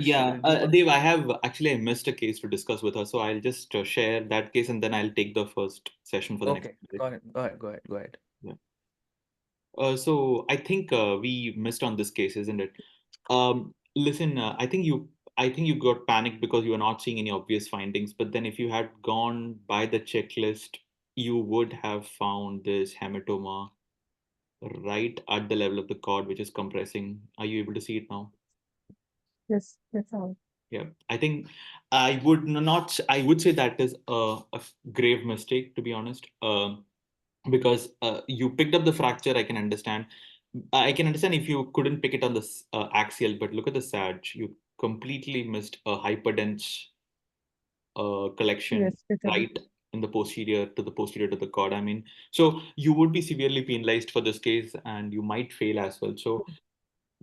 Yeah, Dave, I have actually I missed a case to discuss with her, so I'll just share that case and then I'll take the first session for the next. Okay, go ahead. Yeah. So I think we missed on this case, isn't it? Listen, I think you got panicked because you were not seeing any obvious findings. But then, if you had gone by the checklist, you would have found this hematoma right at the level of the cord, which is compressing. Are you able to see it now? Yes, that's all. Yeah, I think I would not. I would say that is a grave mistake, to be honest. Because you picked up the fracture, I can understand. I can understand if you couldn't pick it on the axial, but look at the sag. You completely missed a hyperdense collection right in the posterior to the cord. I mean, so you would be severely penalized for this case, and you might fail as well. So,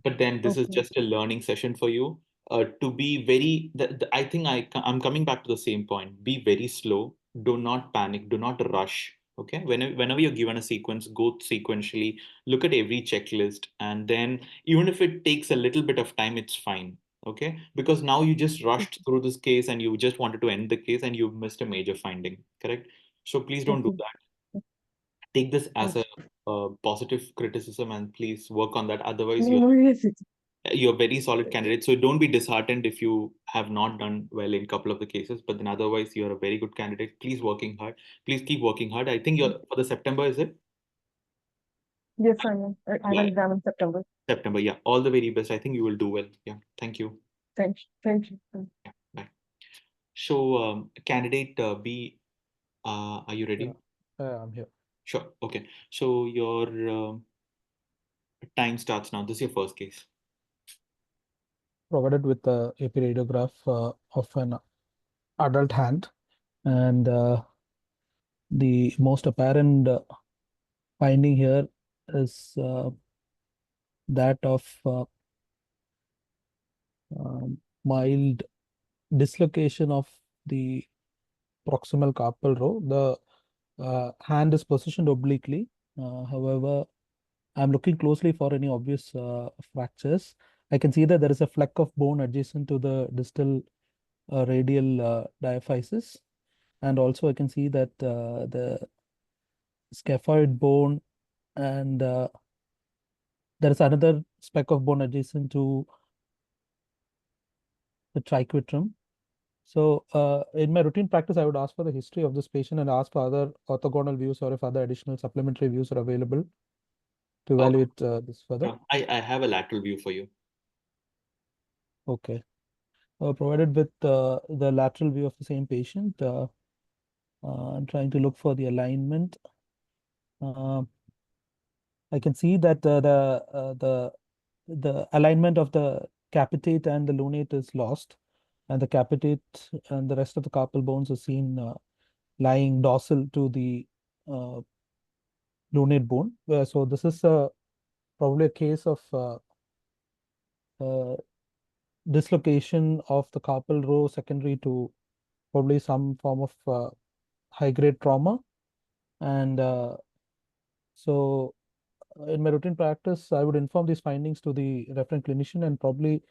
but then this is just a learning session for you. To be very, I think I'm coming back to the same point. Be very slow. Do not panic. Do not rush. Okay, whenever you're given a sequence, go sequentially, look at every checklist, and then even if it takes a little bit of time, it's fine. Okay, because now you just rushed through this case and you just wanted to end the case and you've missed a major finding, correct? So please don't do Okay. that. Take this as Okay. a positive criticism and please work on that. Otherwise, No, no, yes, it's you're a very solid candidate. So don't be disheartened if you have not done well in a couple of the cases, but then otherwise you're a very good candidate. Please working hard. Please keep working hard. I think you're for the September, is it? yes, I know. I have Yeah, an exam in September. September. Yeah. All the very best. I think you will do well. Yeah. Thank you. Thank you. Thank you. Yeah. Bye. So, candidate B, are you Yeah, ready? I'm here. Sure. Okay. So your time starts now. This is your first case. Provided with a AP radiograph of an adult hand, and the most apparent finding here is that of mild dislocation of the proximal carpal row. The hand is positioned obliquely. However, I'm looking closely for any obvious fractures. I can see that there is a fleck of bone adjacent to the distal radial diaphysis, and also I can see that the scaphoid bone and there is another speck of bone adjacent to the triquetrum. So in my routine practice, I would ask for the history of this patient and ask for other orthogonal views or if other additional supplementary views are available to Oh, evaluate this further. yeah. I have a lateral view for you. Okay. Provided with the lateral view of the same patient, I'm trying to look for the alignment. I can see that the alignment of the capitate and the lunate is lost, and the capitate and the rest of the carpal bones are seen lying dorsal to the uh, lunate bone. So this is probably a case of uh, dislocation of the carpal row secondary to probably some form of high-grade trauma. And so in my routine practice, I would inform these findings to the referent clinician and probably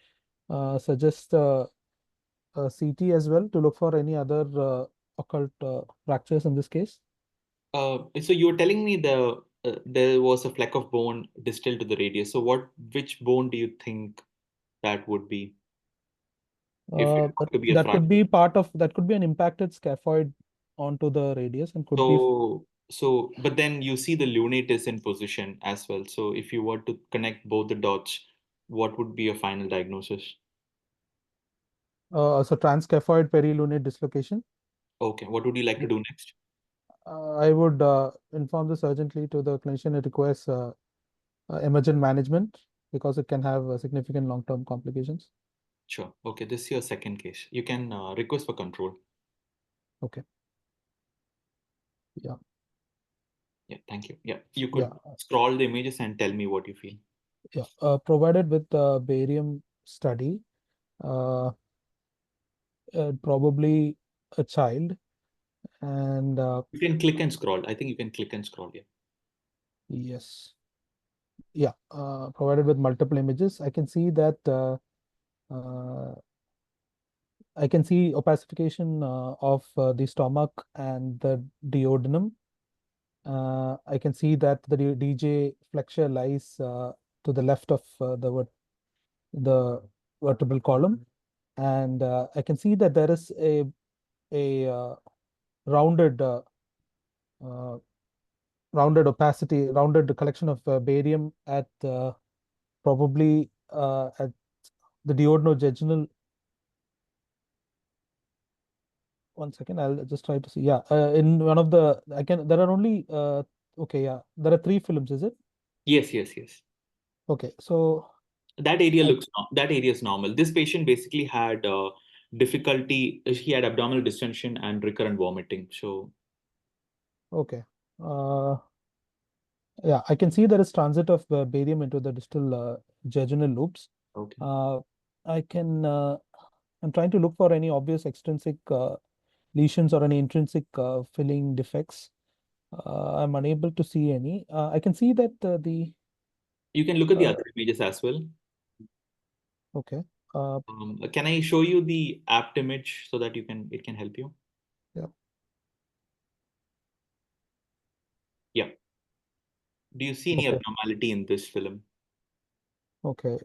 suggest CT as well to look for any other occult fractures in this case. So you were telling me there was a fleck of bone distal to the radius. So which bone do you think that would be if it were to be a That could fracture? be that could be an impacted scaphoid onto the radius and could be. But then you see the lunate is in position as well. So if you were to connect both the dots, what would be a final diagnosis? So transcaphoid perilunate dislocation. Okay, what would you like to do next? I would inform this urgently to the clinician. It requires emergent management because it can have significant long-term complications. Sure. Okay, this is your second case. You can request for control. Okay. Yeah. Yeah, thank you. Yeah, you could Yeah. scroll the images and tell me what you feel. Yeah. Provided with the barium study, probably a child, and You can click and scroll. I think you can click and scroll. Yeah. yes. Yeah. Provided with multiple images, I can see that I can see opacification of the stomach and the duodenum. I can see that the DJ flexure lies to the left of the vertebral column, and I can see that there is a rounded uh, rounded opacity, rounded collection of barium at probably at the duodenojejunal. One second, I'll just try to see. Yeah, in one of the there are only okay, yeah, there are 3 films, is it? Yes, yes, yes. Okay, so That area is normal. This patient basically had difficulty. He had abdominal distension and recurrent vomiting. So okay. Yeah, I can see there is transit of barium into the distal jejunal loops. okay. I can I'm trying to look for any obvious extrinsic lesions or any intrinsic filling defects. I'm unable to see any. I can see that the You can look at the uh, other images as well. okay. Can I show you the apt image so that it can help you? Yeah. Yeah. Do you see any Okay. abnormality in this film? Okay.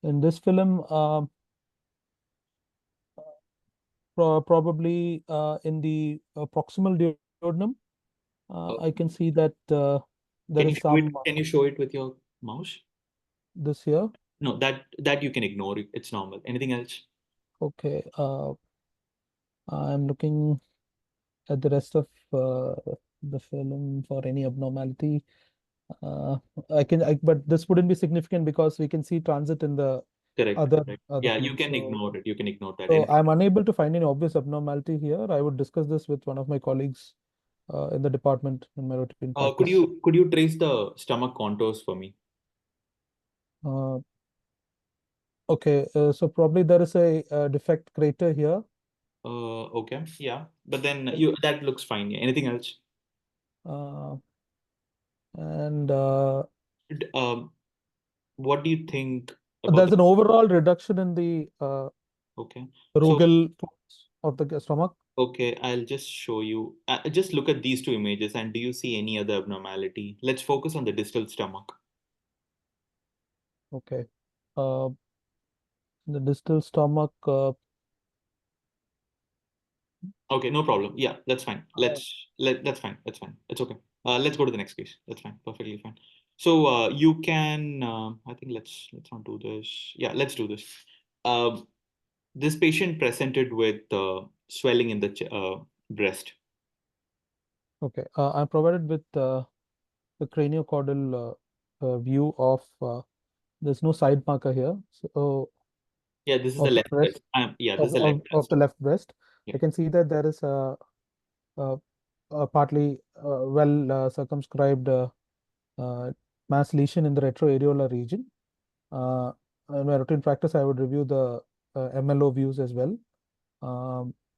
In this film, probably in the proximal duodenum, I can see that there is some Can you show it with your mouse? this here. No, that you can ignore. It's normal. Anything else? Okay. I'm looking at the rest of the film for any abnormality. But this wouldn't be significant because we can see transit in the Correct. other Correct. other Yeah, you fields. can ignore it. You can ignore that. So Anything I'm unable to find any obvious abnormality here. I would discuss this with one of my colleagues in the department in my routine practice. Could you trace the stomach contours for me? Uh, okay, so probably there is a defect crater here. Okay, yeah, but then you that looks fine. Yeah. Anything else? Uh, and What do you think about there's the? an overall reduction in the Okay, so rugal folds of the stomach. okay, I'll just show you. Just look at these two images, and do you see any other abnormality? Let's focus on the distal stomach. Okay. Uh, the distal stomach. Okay, no problem. Yeah, that's fine. That's fine. That's fine. It's okay. Let's go to the next case. That's fine. Perfectly fine. So you can. I think let's not do this. Yeah, let's do this. This patient presented with swelling in the breast. Okay. I'm provided with the craniocaudal view of. There's no side marker here. So Yeah, this is the of the left breast breast. Yeah, this is the left of breast. the left breast. Yeah. I can see that there is a partly well circumscribed uh, mass lesion in the retroareolar region. Uh, in my routine practice, I would review the MLO views as well.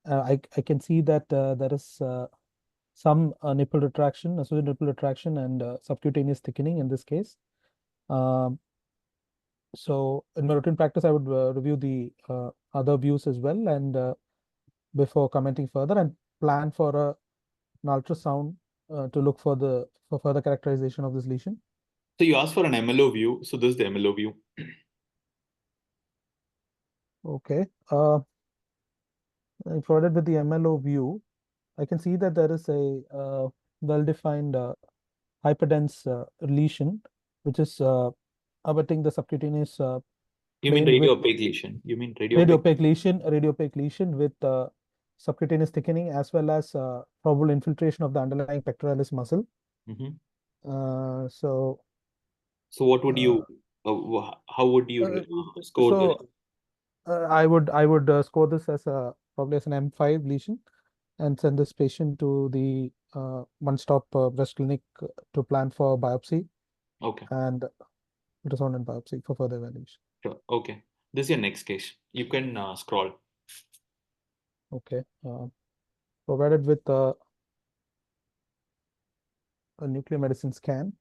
I can see that there is some nipple retraction, associated nipple retraction, and subcutaneous thickening in this case. Um, so in my routine practice, I would review the other views as well, and before commenting further, and plan for an ultrasound to look for further characterization of this lesion. So you asked for an MLO view. So this is the MLO view. Okay. Provided with the MLO view, I can see that there is a well-defined hyperdense lesion, which is abutting the subcutaneous You mean plane with radiopaque lesion? You mean radiopaque? radiopaque lesion with subcutaneous thickening as well as probable infiltration of the underlying pectoralis muscle. Mm-hmm. So So what would you? How would you score this? so I would score this as probably as an M5 lesion and send this patient to the one-stop breast clinic to plan for biopsy Okay, and ultrasound and biopsy for further evaluation. sure. Okay, this is your next case. You can scroll. Okay. Provided with a nuclear medicine scan.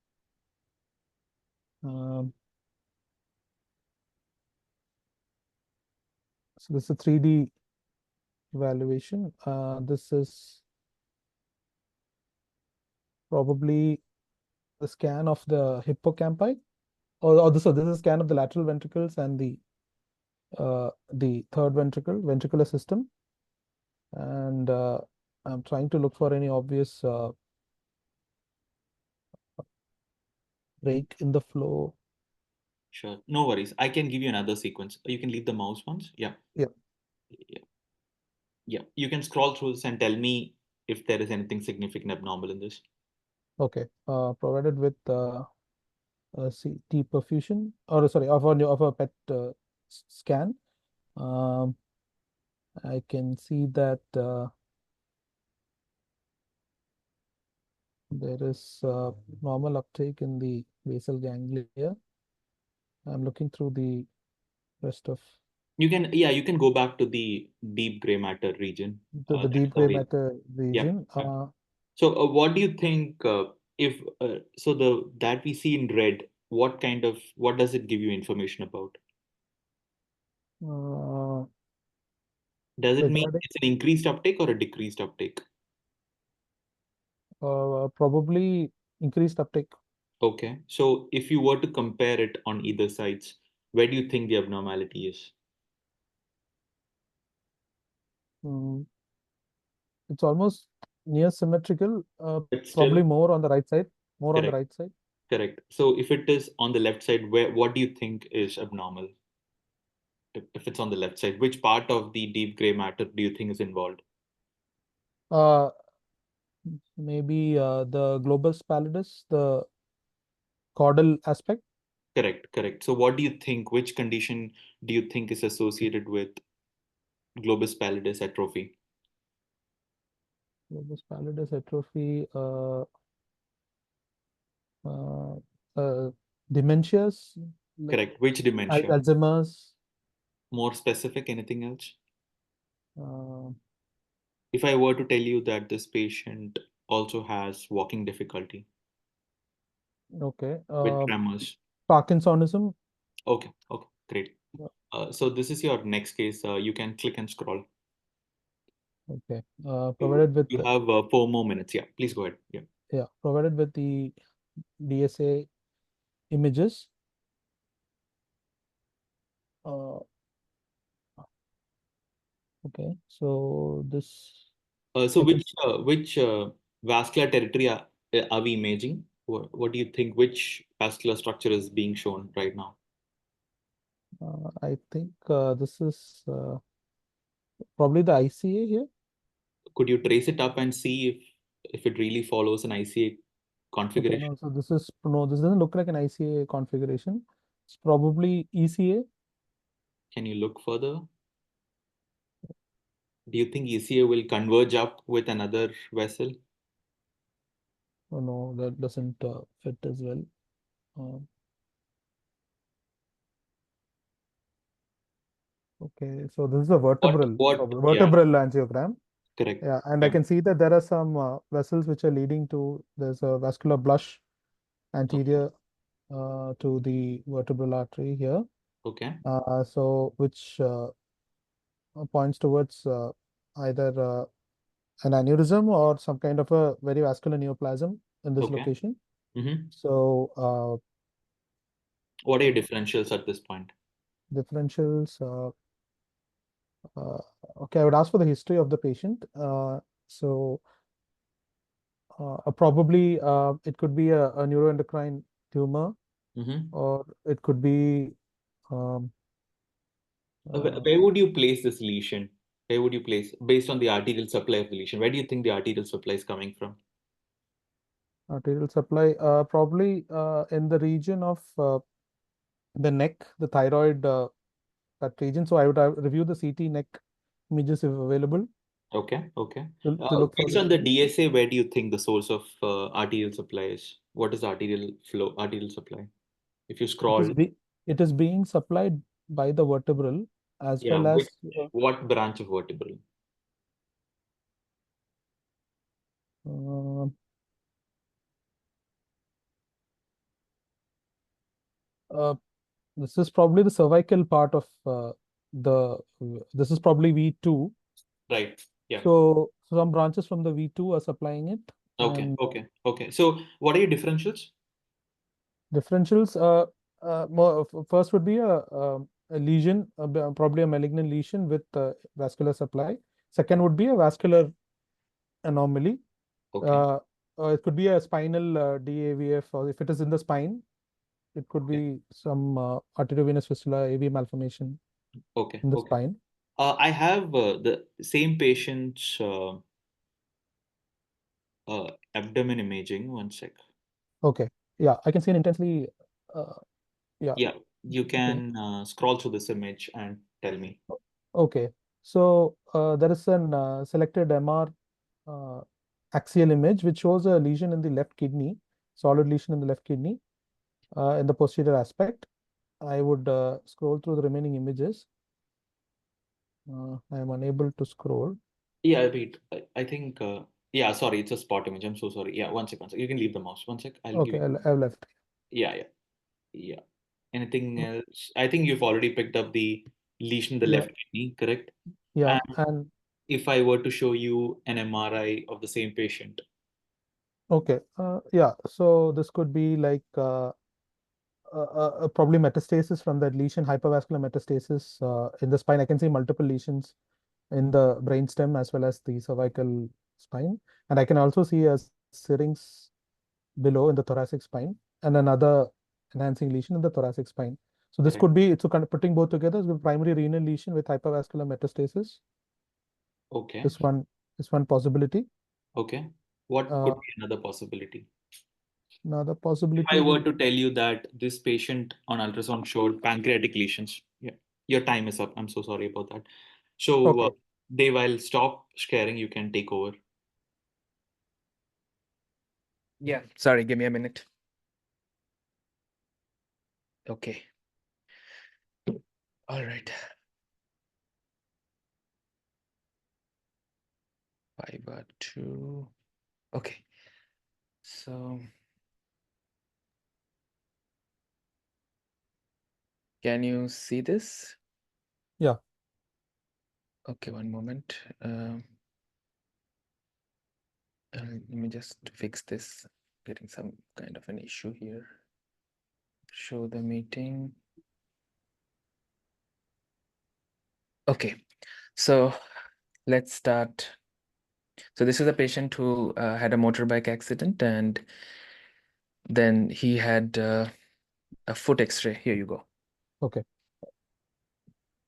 So this is a 3D evaluation. This is probably the scan of the hippocampi, or this is a scan of the lateral ventricles and the third ventricular system, and I'm trying to look for any obvious break in the flow. Sure, no worries. I can give you another sequence. You can leave the mouse once. Yeah. Yeah. Yeah. Yeah. You can scroll through this and tell me if there is anything significant abnormal in this. Okay. Provided with CT perfusion, or sorry, of a PET scan. I can see that there is normal uptake in the basal ganglia. I'm looking through the rest of You can go back to the deep gray matter region. the That deep is the gray area. matter Yeah. region. Yeah. So what do you think if so the that we see in red, what does it give you information about? Does it mean Regarding it's an increased uptake or a decreased uptake? probably increased uptake. Okay, so if you were to compare it on either sides, where do you think the abnormality is? Mm, it's almost near symmetrical, But probably still, more on the right side, more on the correct, right side. correct. So if it is on the left side, what do you think is abnormal? If it's on the left side, which part of the deep gray matter do you think is involved? Uh, Maybe the globus pallidus, the caudal aspect. Correct, correct. So what do you think, which condition do you think is associated with globus pallidus atrophy? Globus pallidus atrophy, uh, dementias, like Correct. Which dementia? Alzheimer's. More specific, anything else? Uh, If I were to tell you that this patient also has walking difficulty okay. with tremors. Parkinsonism. Okay, okay, great. Yeah. So this is your next case. You can click and scroll. Okay. Provided with You have 4 more minutes. Yeah, please go ahead. Yeah. provided with the DSA images. Okay. So this So I can which vascular territory are we imaging? What do you think? Which vascular structure is being shown right now? I think this is probably the ICA here. Could you trace it up and see if it really follows an ICA Okay, configuration? no, so this is no, this doesn't look like an ICA configuration. It's probably ECA. Can you look further? Do you think ECA will converge up with another vessel? Oh no, that doesn't fit as well. Okay, so this is a vertebral Yeah, angiogram. correct. Yeah, and I Yeah. can see that there are some vessels which are leading to, there's a vascular blush Okay. anterior to the vertebral artery here. Okay. So which points towards either an aneurysm or some kind of a very vascular neoplasm in this Okay. location. Mm-hmm. So What are your differentials at this point? differentials. Uh, okay, I would ask for the history of the patient. So probably it could be a neuroendocrine tumor, Mm-hmm. or it could be um, Where would you place this lesion? Where would you place based on the arterial supply of the lesion? Where do you think the arterial supply is coming from? arterial supply, probably in the region of the neck, the thyroid, that region. So I would review the CT neck images if available Okay, okay. to look for Based the on the lesion. DSA, where do you think the source of arterial supply is? What is the arterial flow, arterial supply? If you It is scroll, it is being supplied by the vertebral as yeah, well as what branch of vertebral? uh, uh, this is probably the cervical part of the this is probably V2. Right. Yeah. So some branches from the V2 are supplying it, Okay. and Okay. Okay. So what are your differentials? differentials. First would be a lesion, probably a malignant lesion with vascular supply. Second would be a vascular anomaly. Okay. Uh, it could be a spinal DAVF, or if it is in the spine, it could Okay. be some arteriovenous fistula, AV malformation Okay. in the Okay. spine. I have the same patient's abdomen imaging. One sec. Okay, yeah, I can see an intensely, uh, yeah, Yeah, you okay, can scroll through this image and tell me. okay. So there is an selected MR uh, axial image which shows a lesion in the left kidney, solid lesion in the left kidney in the posterior aspect. I would scroll through the remaining images. I am unable to scroll. Yeah, wait. I think Yeah, sorry, it's a spot image. I'm so sorry. Yeah, one sec, 1 sec. You can leave the mouse. 1 sec. I'll give Okay, you. I've left. Yeah, yeah, yeah. Anything Mm, else? I think you've already picked up the lesion in the Yeah, left kidney, correct? yeah, And and if I were to show you an MRI of the same patient, okay, yeah. So this could be like probably metastasis from that lesion, hypervascular metastasis in the spine. I can see multiple lesions in the brainstem as well as the cervical spine, and I can also see a syrinx below in the thoracic spine and another enhancing lesion in the thoracic spine. So this correct? could be, so kind of putting both together, the primary renal lesion with hypervascular metastasis Okay, is one possibility. okay. What could Uh, be another possibility? Another If I possibility were would, to tell you that this patient on ultrasound showed pancreatic lesions, yeah, your time is up. I'm so sorry about that. So, okay, Dave, I'll stop sharing. You can take over. Yeah, sorry, give me a minute. Okay. All right. Viva 2. Okay. So can you see this? yeah, Okay, one moment. Let me just fix this. Getting some kind of an issue here. Show the meeting. Okay, so let's start. So this is a patient who had a motorbike accident, and then he had a foot X-ray. Here you go. okay,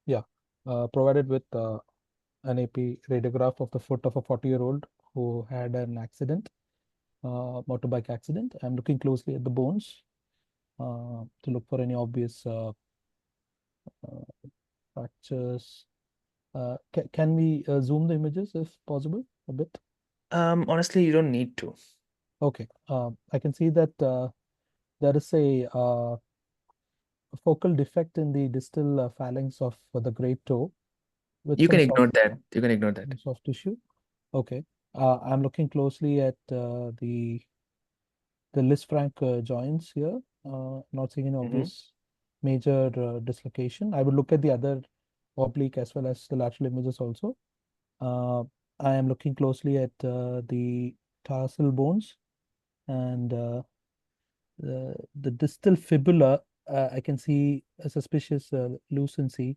yeah. Provided with an AP radiograph of the foot of a 40-year-old who had an accident, motorbike accident. I'm looking closely at the bones to look for any obvious fractures. Can we zoom the images if possible a bit? Honestly, you don't need to. Okay, I can see that there is a focal defect in the distal phalanx of the great toe with You some can ignore that. You can ignore that. soft tissue. Okay, I'm looking closely at the Lisfranc joints here, not seeing any obvious major dislocation. I would look at the other oblique as well as the lateral images also. I am looking closely at the tarsal bones and the distal fibula. I can see a suspicious lucency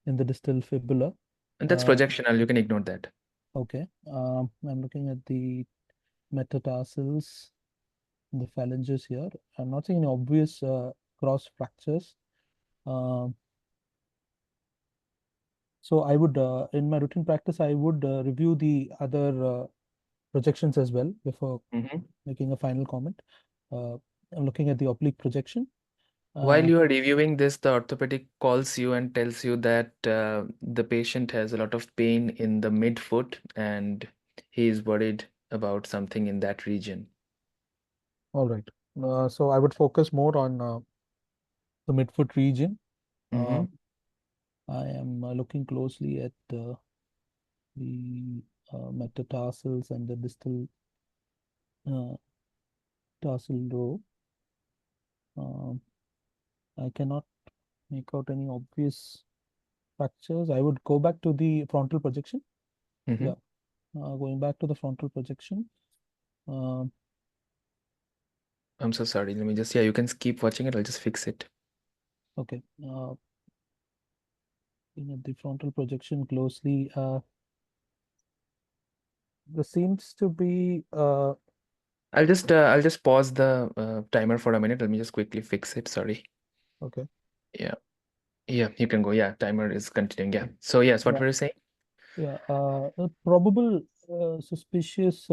in the distal fibula. And that's projectional. You can ignore that. Okay, I'm looking at the metatarsals, the phalanges here. I'm not seeing any obvious cross fractures. Um, so I would, in my routine practice, I would review the other projections as well before making a final comment. I'm looking at the oblique projection. While you are reviewing this, the orthopedic calls you and tells you that the patient has a lot of pain in the midfoot and he is worried about something in that region. All right. So I would focus more on the midfoot region. Mm-hmm. I am looking closely at the metatarsals and the distal tarsal row. I cannot make out any obvious fractures. I would go back to the frontal projection. Mm-hmm. Yeah, going back to the frontal projection. I'm so sorry. Let me just, yeah, you can keep watching it. I'll just fix it. Okay. Looking at the frontal projection closely. There seems to be I'll just pause the timer for a minute. Let me just quickly fix it. Sorry. okay. Yeah. Yeah, you can go. Yeah, timer is continuing. Yeah. So yes, what Yeah, were you saying? yeah. A probable suspicious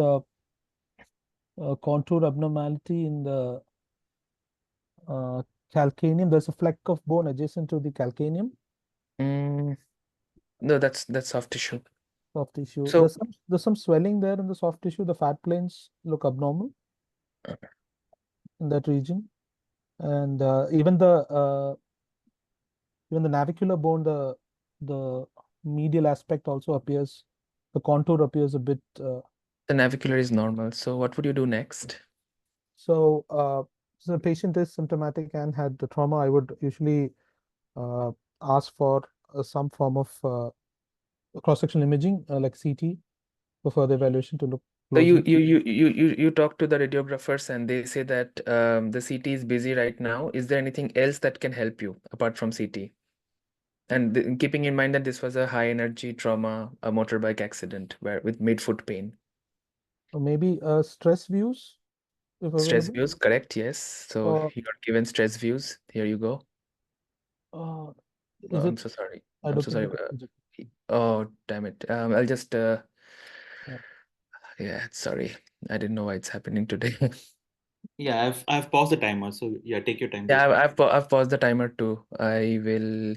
contour abnormality in the calcaneum. There's a fleck of bone adjacent to the calcaneum, No, that's soft tissue. soft tissue. So There's some swelling there in the soft tissue. The fat planes look abnormal in that region, and even the navicular bone, the medial aspect also appears. The contour appears a bit The navicular is normal. So what would you do next? So, so the patient is symptomatic and had the trauma. I would usually ask for some form of cross-sectional imaging, like CT, for further evaluation to look So closely. you talk to the radiographers and they say that the CT is busy right now. Is there anything else that can help you apart from CT? And keeping in mind that this was a high energy trauma, a motorbike accident where with midfoot pain. Or maybe stress views, if Stress available. views, correct? Yes. So Or you're given stress views. Here you go. is I'm it? so sorry. I I'm don't so think sorry. it is projected. Oh, damn it. I'll just Yeah. yeah, sorry. I didn't know why it's happening today. Yeah, I've paused the timer, so yeah, take your time. Yeah, I've paused the timer too. I will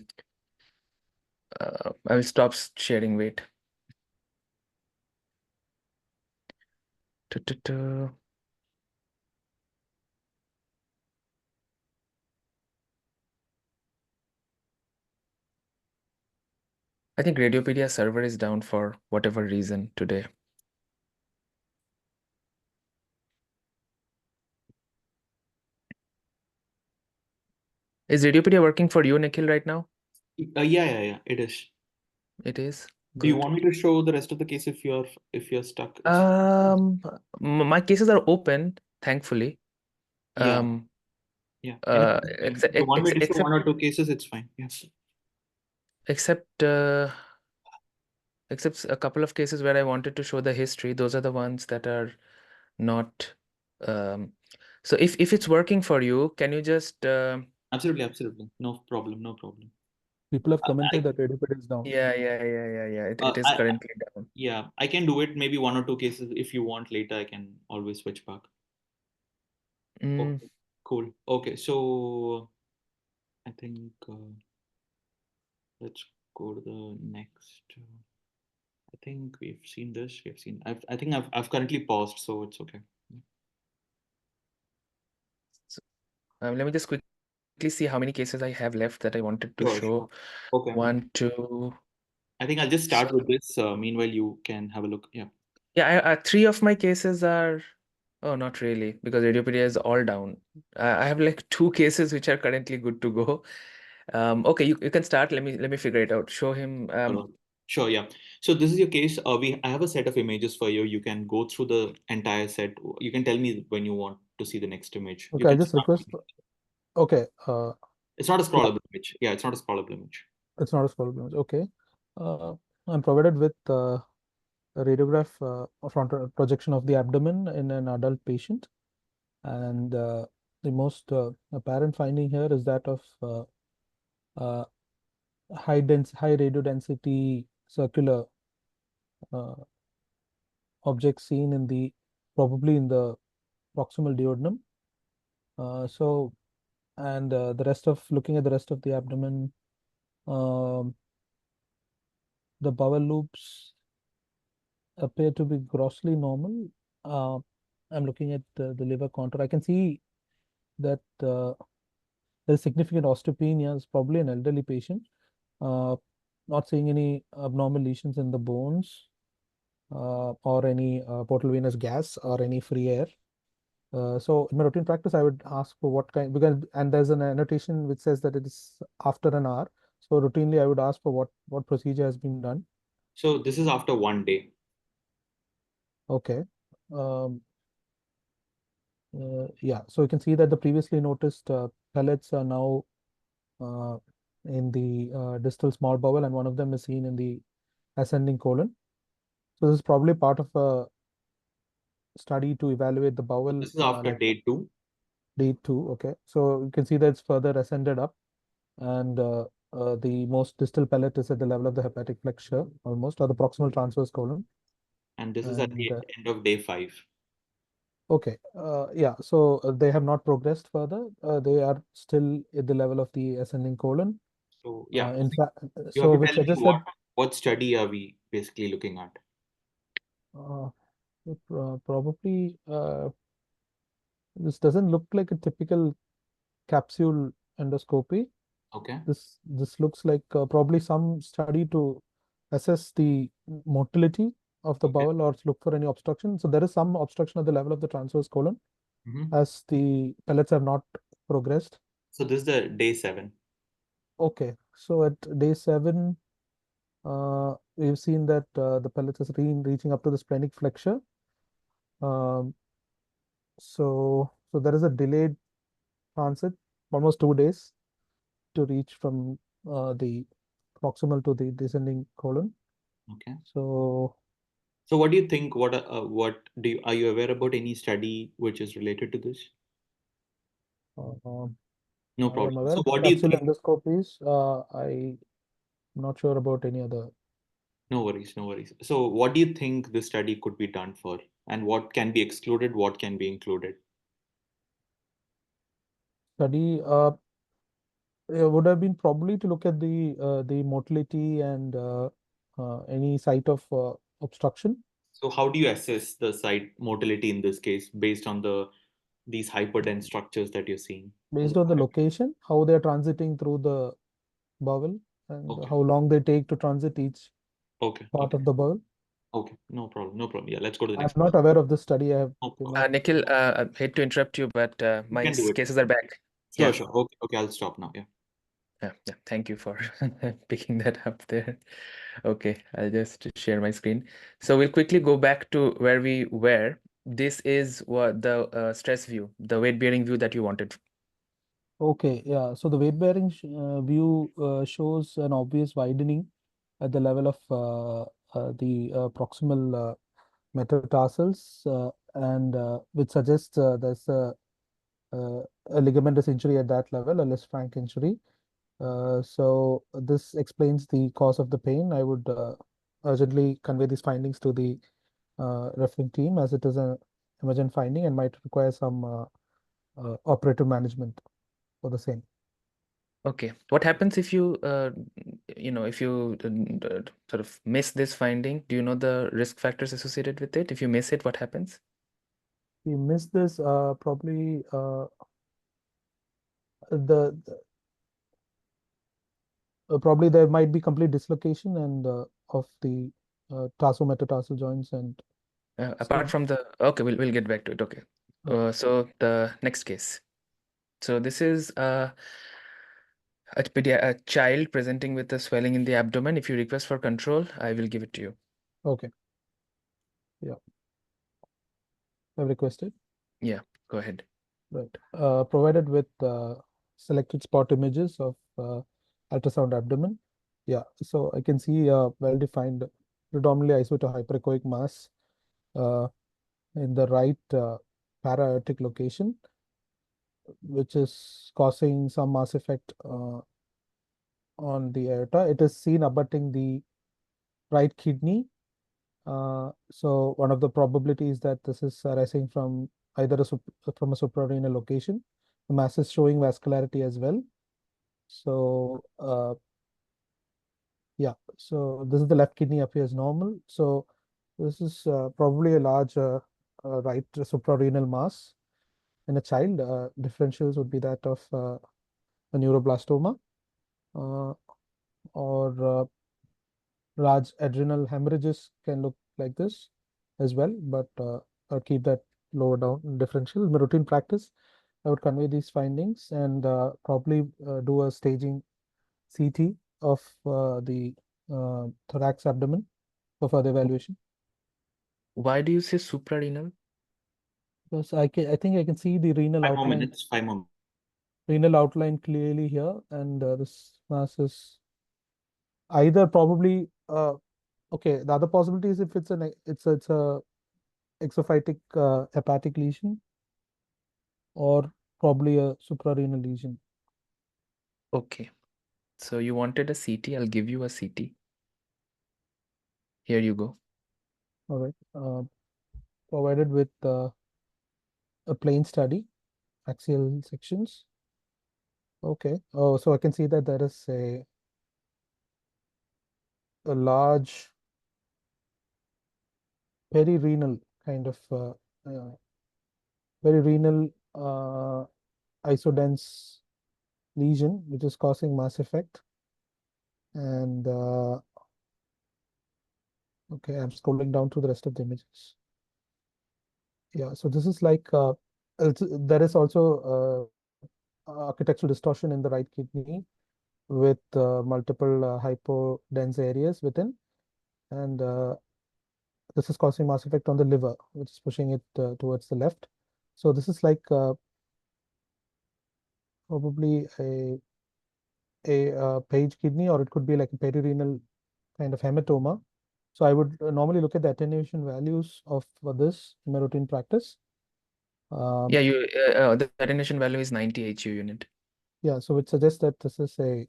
stop sharing. Wait. Tu-tu-tu. I think Radiopedia server is down for whatever reason today. Is Radiopedia working for you, Nikhil, right now? Yeah, it is. It is. Do you Good. want me to show the rest of the case if you're stuck? My cases are open, thankfully. Yeah, yeah. If you want me to show one or two cases, it's fine. Yes. Except a couple of cases where I wanted to show the history. Those are the ones that are not. So if it's working for you, can you just Absolutely. No problem. People have commented that Radiopedia is down. yeah. It is currently down. Yeah, I can do it. Maybe one or two cases if you want later. I can always switch back. Okay, cool. Okay, so I think let's go to the next. I think we've seen this. We've seen. I think I've currently paused, so it's okay. Let me just quickly see how many cases I have left that I wanted to Sure. show. Okay. 1, 2. I think I'll just start with this. Meanwhile, you can have a look. Yeah. Yeah, 3 of my cases are. Oh, not really, because Radiopedia is all down. I have like 2 cases which are currently good to go. Okay, you can start. Let me figure it out. Show him. Sure, yeah. So this is your case. I have a set of images for you. You can go through the entire set. You can tell me when you want to see the next image. Okay, I just request. Okay. It's not a scrollable image. Yeah, it's not a scrollable image. It's not a scrollable image. Okay. I'm provided with a radiograph frontal projection of the abdomen in an adult patient, and the most apparent finding here is that of high radio density circular object seen in probably in the proximal duodenum. And looking at the rest of the abdomen, the bowel loops appear to be grossly normal. I'm looking at the liver contour. I can see that there's significant osteopenia. It's probably an elderly patient. Not seeing any abnormal lesions in the bones or any portal venous gas or any free air. So in my routine practice, I would ask for what kind, and there's an annotation which says that it is after an hour. So routinely, I would ask for what procedure has been done. So this is after 1 day. Okay. Yeah, so you can see that the previously noticed pellets are now in the distal small bowel, and one of them is seen in the ascending colon. So this is probably part of a study to evaluate the bowel. This is after day 2. Day 2, okay. So you can see that it's further ascended up, and the most distal pellet is at the level of the hepatic flexure, almost, or the proximal transverse colon. And this is at the end of day 5. Okay. Yeah. So they have not progressed further. They are still at the level of the ascending colon. So yeah, In fact, you so have to which tell me suggests that what study are we basically looking at? Probably this doesn't look like a typical capsule endoscopy. Okay. This looks like probably some study to assess the motility of the Okay. bowel or look for any obstruction. So there is some obstruction at the level of the transverse colon as the pellets have not progressed. So this is the day 7. Okay, so at day 7, we've seen that the pellets is reaching up to the splenic flexure. So there is a delayed transit, almost 2 days, to reach from the proximal to the descending colon. Okay. So what do you think? What are you aware about any study which is related to this? um, No I am problem. aware So of what do you capsule think? endoscopies. I'm not sure about any other No worries, no worries. So what do you think this study could be done for? And what can be excluded, what can be included? study. It would have been probably to look at the motility and any site of obstruction So how do you assess the site motility in this case based on these hyperdense structures that you're seeing? based on the location, how they are transiting through the bowel, and Okay. how long they take to transit each Okay. part Okay. of the bowel. Okay. No problem. No problem. Yeah, let's go to the I'm next not one. aware of this study. I have No you problem. might Nikhil, I hate to interrupt you, but You my can do it. cases are back. Sure, Yeah. sure. Okay, okay, I'll stop now. Yeah. Yeah, thank you for picking that up there. Okay, I'll just share my screen. So we'll quickly go back to where we were. This is what the stress view, the weight bearing view that you wanted. Okay, yeah. So the weight bearing view shows an obvious widening at the level of the proximal metatarsals, and which suggests there's a ligamentous injury at that level, a less frank injury. So this explains the cause of the pain. I would urgently convey these findings to the referring team, as it is an emergent finding and might require some operative management for the same. Okay, what happens if you, if you sort of miss this finding? Do you know the risk factors associated with it? If you miss it, what happens? We missed this probably the probably there might be complete dislocation and of the tarsometatarsal joints and Apart from the, okay, we'll get back to it. Okay. So the next case. So this is a child presenting with a swelling in the abdomen. If you request for control, I will give it to you. okay, yeah, I've requested. Yeah, go ahead. Right. Provided with selected spot images of ultrasound abdomen. Yeah, so I can see a well-defined, predominantly isolated hyperechoic mass in the right para-aortic location, which is causing some mass effect on the aorta. It is seen abutting the right kidney. So one of the probabilities that this is arising from either from a suprarenal location. The mass is showing vascularity as well. So yeah, so this is the left kidney appears normal. So this is probably a large right suprarenal mass in a child. Differentials would be that of a neuroblastoma or large adrenal hemorrhages can look like this as well, but I'll keep that lower down in differential. In my routine practice, I would convey these findings and probably do a staging CT of the thorax abdomen for further evaluation. Why do you say suprarenal? Because I think I can see the renal 5 more outline, minutes, 5 more. renal outline clearly here, and this mass is either probably okay. The other possibility is if it's a exophytic hepatic lesion or probably a suprarenal lesion. Okay. So you wanted a CT, I'll give you a CT. Here you go. All right. Provided with a plane study, axial sections. Okay. Oh, so I can see that there is a large perirenal kind of perirenal isodense lesion, which is causing mass effect. And Okay, I'm scrolling down to the rest of the images. Yeah, so this is like there is also architectural distortion in the right kidney with multiple hypodense areas within, and this is causing mass effect on the liver, which is pushing it towards the left. So this is like probably a page kidney, or it could be like a perirenal kind of hematoma. So I would normally look at the attenuation values of this in my routine practice. Yeah, the attenuation value is 90 HU unit. Yeah, so it suggests that this is a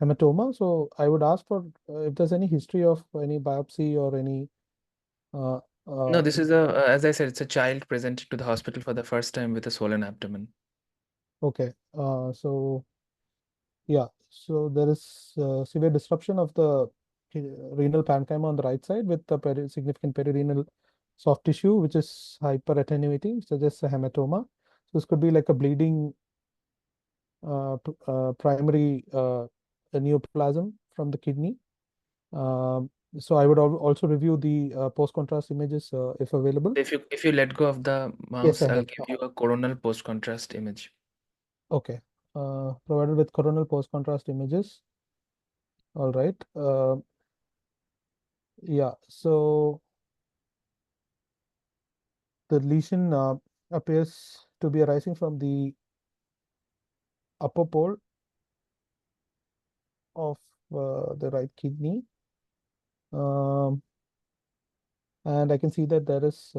hematoma. So I would ask for if there's any history of any biopsy or any. No, this is as I said, it's a child presented to the hospital for the first time with a swollen abdomen. Okay. So yeah, so there is severe disruption of the renal parenchyma on the right side with the significant perirenal soft tissue, which is hyperattenuating, suggests a hematoma. So this could be like a bleeding primary neoplasm from the kidney. So I would also review the post-contrast images if available. If you let go of the Yes, mouse, I I'll have. give you a coronal post-contrast image. Okay. Provided with coronal post-contrast images. All right. Yeah. So the lesion appears to be arising from the upper pole of the right kidney. And I can see that there is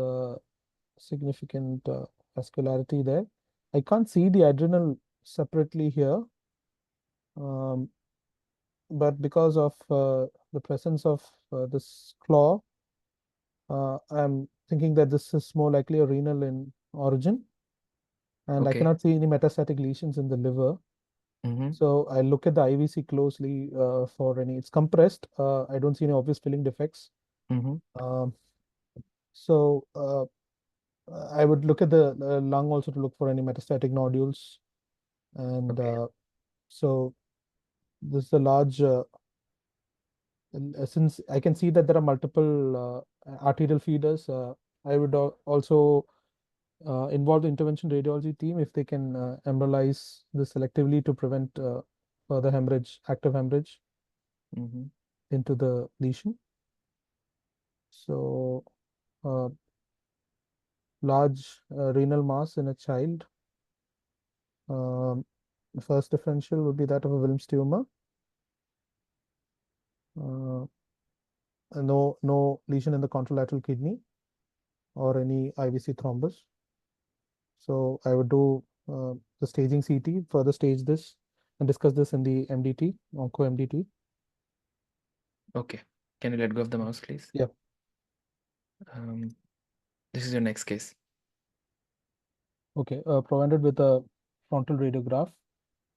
significant vascularity there. I can't see the adrenal separately here, but because of the presence of this claw, I'm thinking that this is more likely a renal in origin, and I Okay. cannot see any metastatic lesions in the liver. So I look at the IVC closely for any. It's compressed. I don't see any obvious filling defects. So I would look at the lung also to look for any metastatic nodules. And Okay. so this is a large, since I can see that there are multiple arterial feeders, I would also involve the intervention radiology team if they can embolize this selectively to prevent further hemorrhage, active hemorrhage into the lesion. So large renal mass in a child. The first differential would be that of a Wilms tumor. No lesion in the contralateral kidney or any IVC thrombus. So I would do the staging CT, further stage this and discuss this in the MDT, onco MDT. Okay. Can you let go of the mouse, please? Yeah. This is your next case. Okay. Provided with a frontal radiograph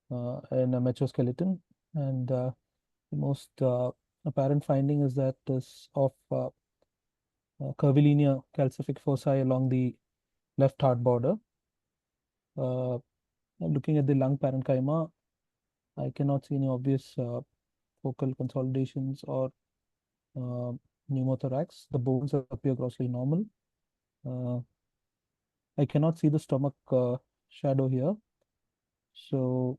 and a mature skeleton, and the most apparent finding is that is of curvilinear calcific foci along the left heart border. Looking at the lung parenchyma, I cannot see any obvious focal consolidations or pneumothorax. The bones appear grossly normal. I cannot see the stomach shadow here. So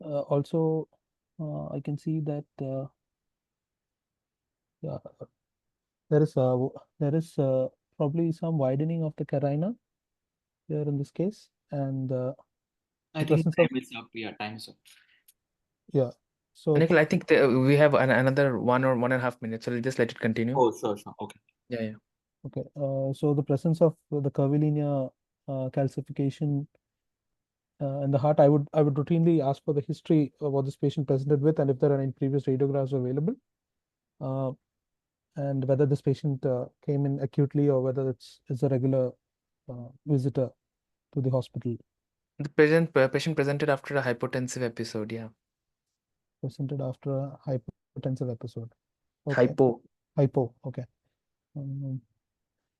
also I can see that yeah, there is probably some widening of the carina here in this case, and I the think presence time of is up. Yeah, time's up. yeah. So Nikhil, I think we have another 1.5 minutes, so we'll just let it continue. Oh, sure. Okay. Yeah. okay. So the presence of the curvilinear calcification in the heart, I would routinely ask for the history of what this patient presented with, and if there are any previous radiographs available, and whether this patient came in acutely or whether it's a regular visitor to the hospital. The patient presented after a hypotensive episode. Yeah. Presented after a hypertensive episode. Okay. Hypo. Okay.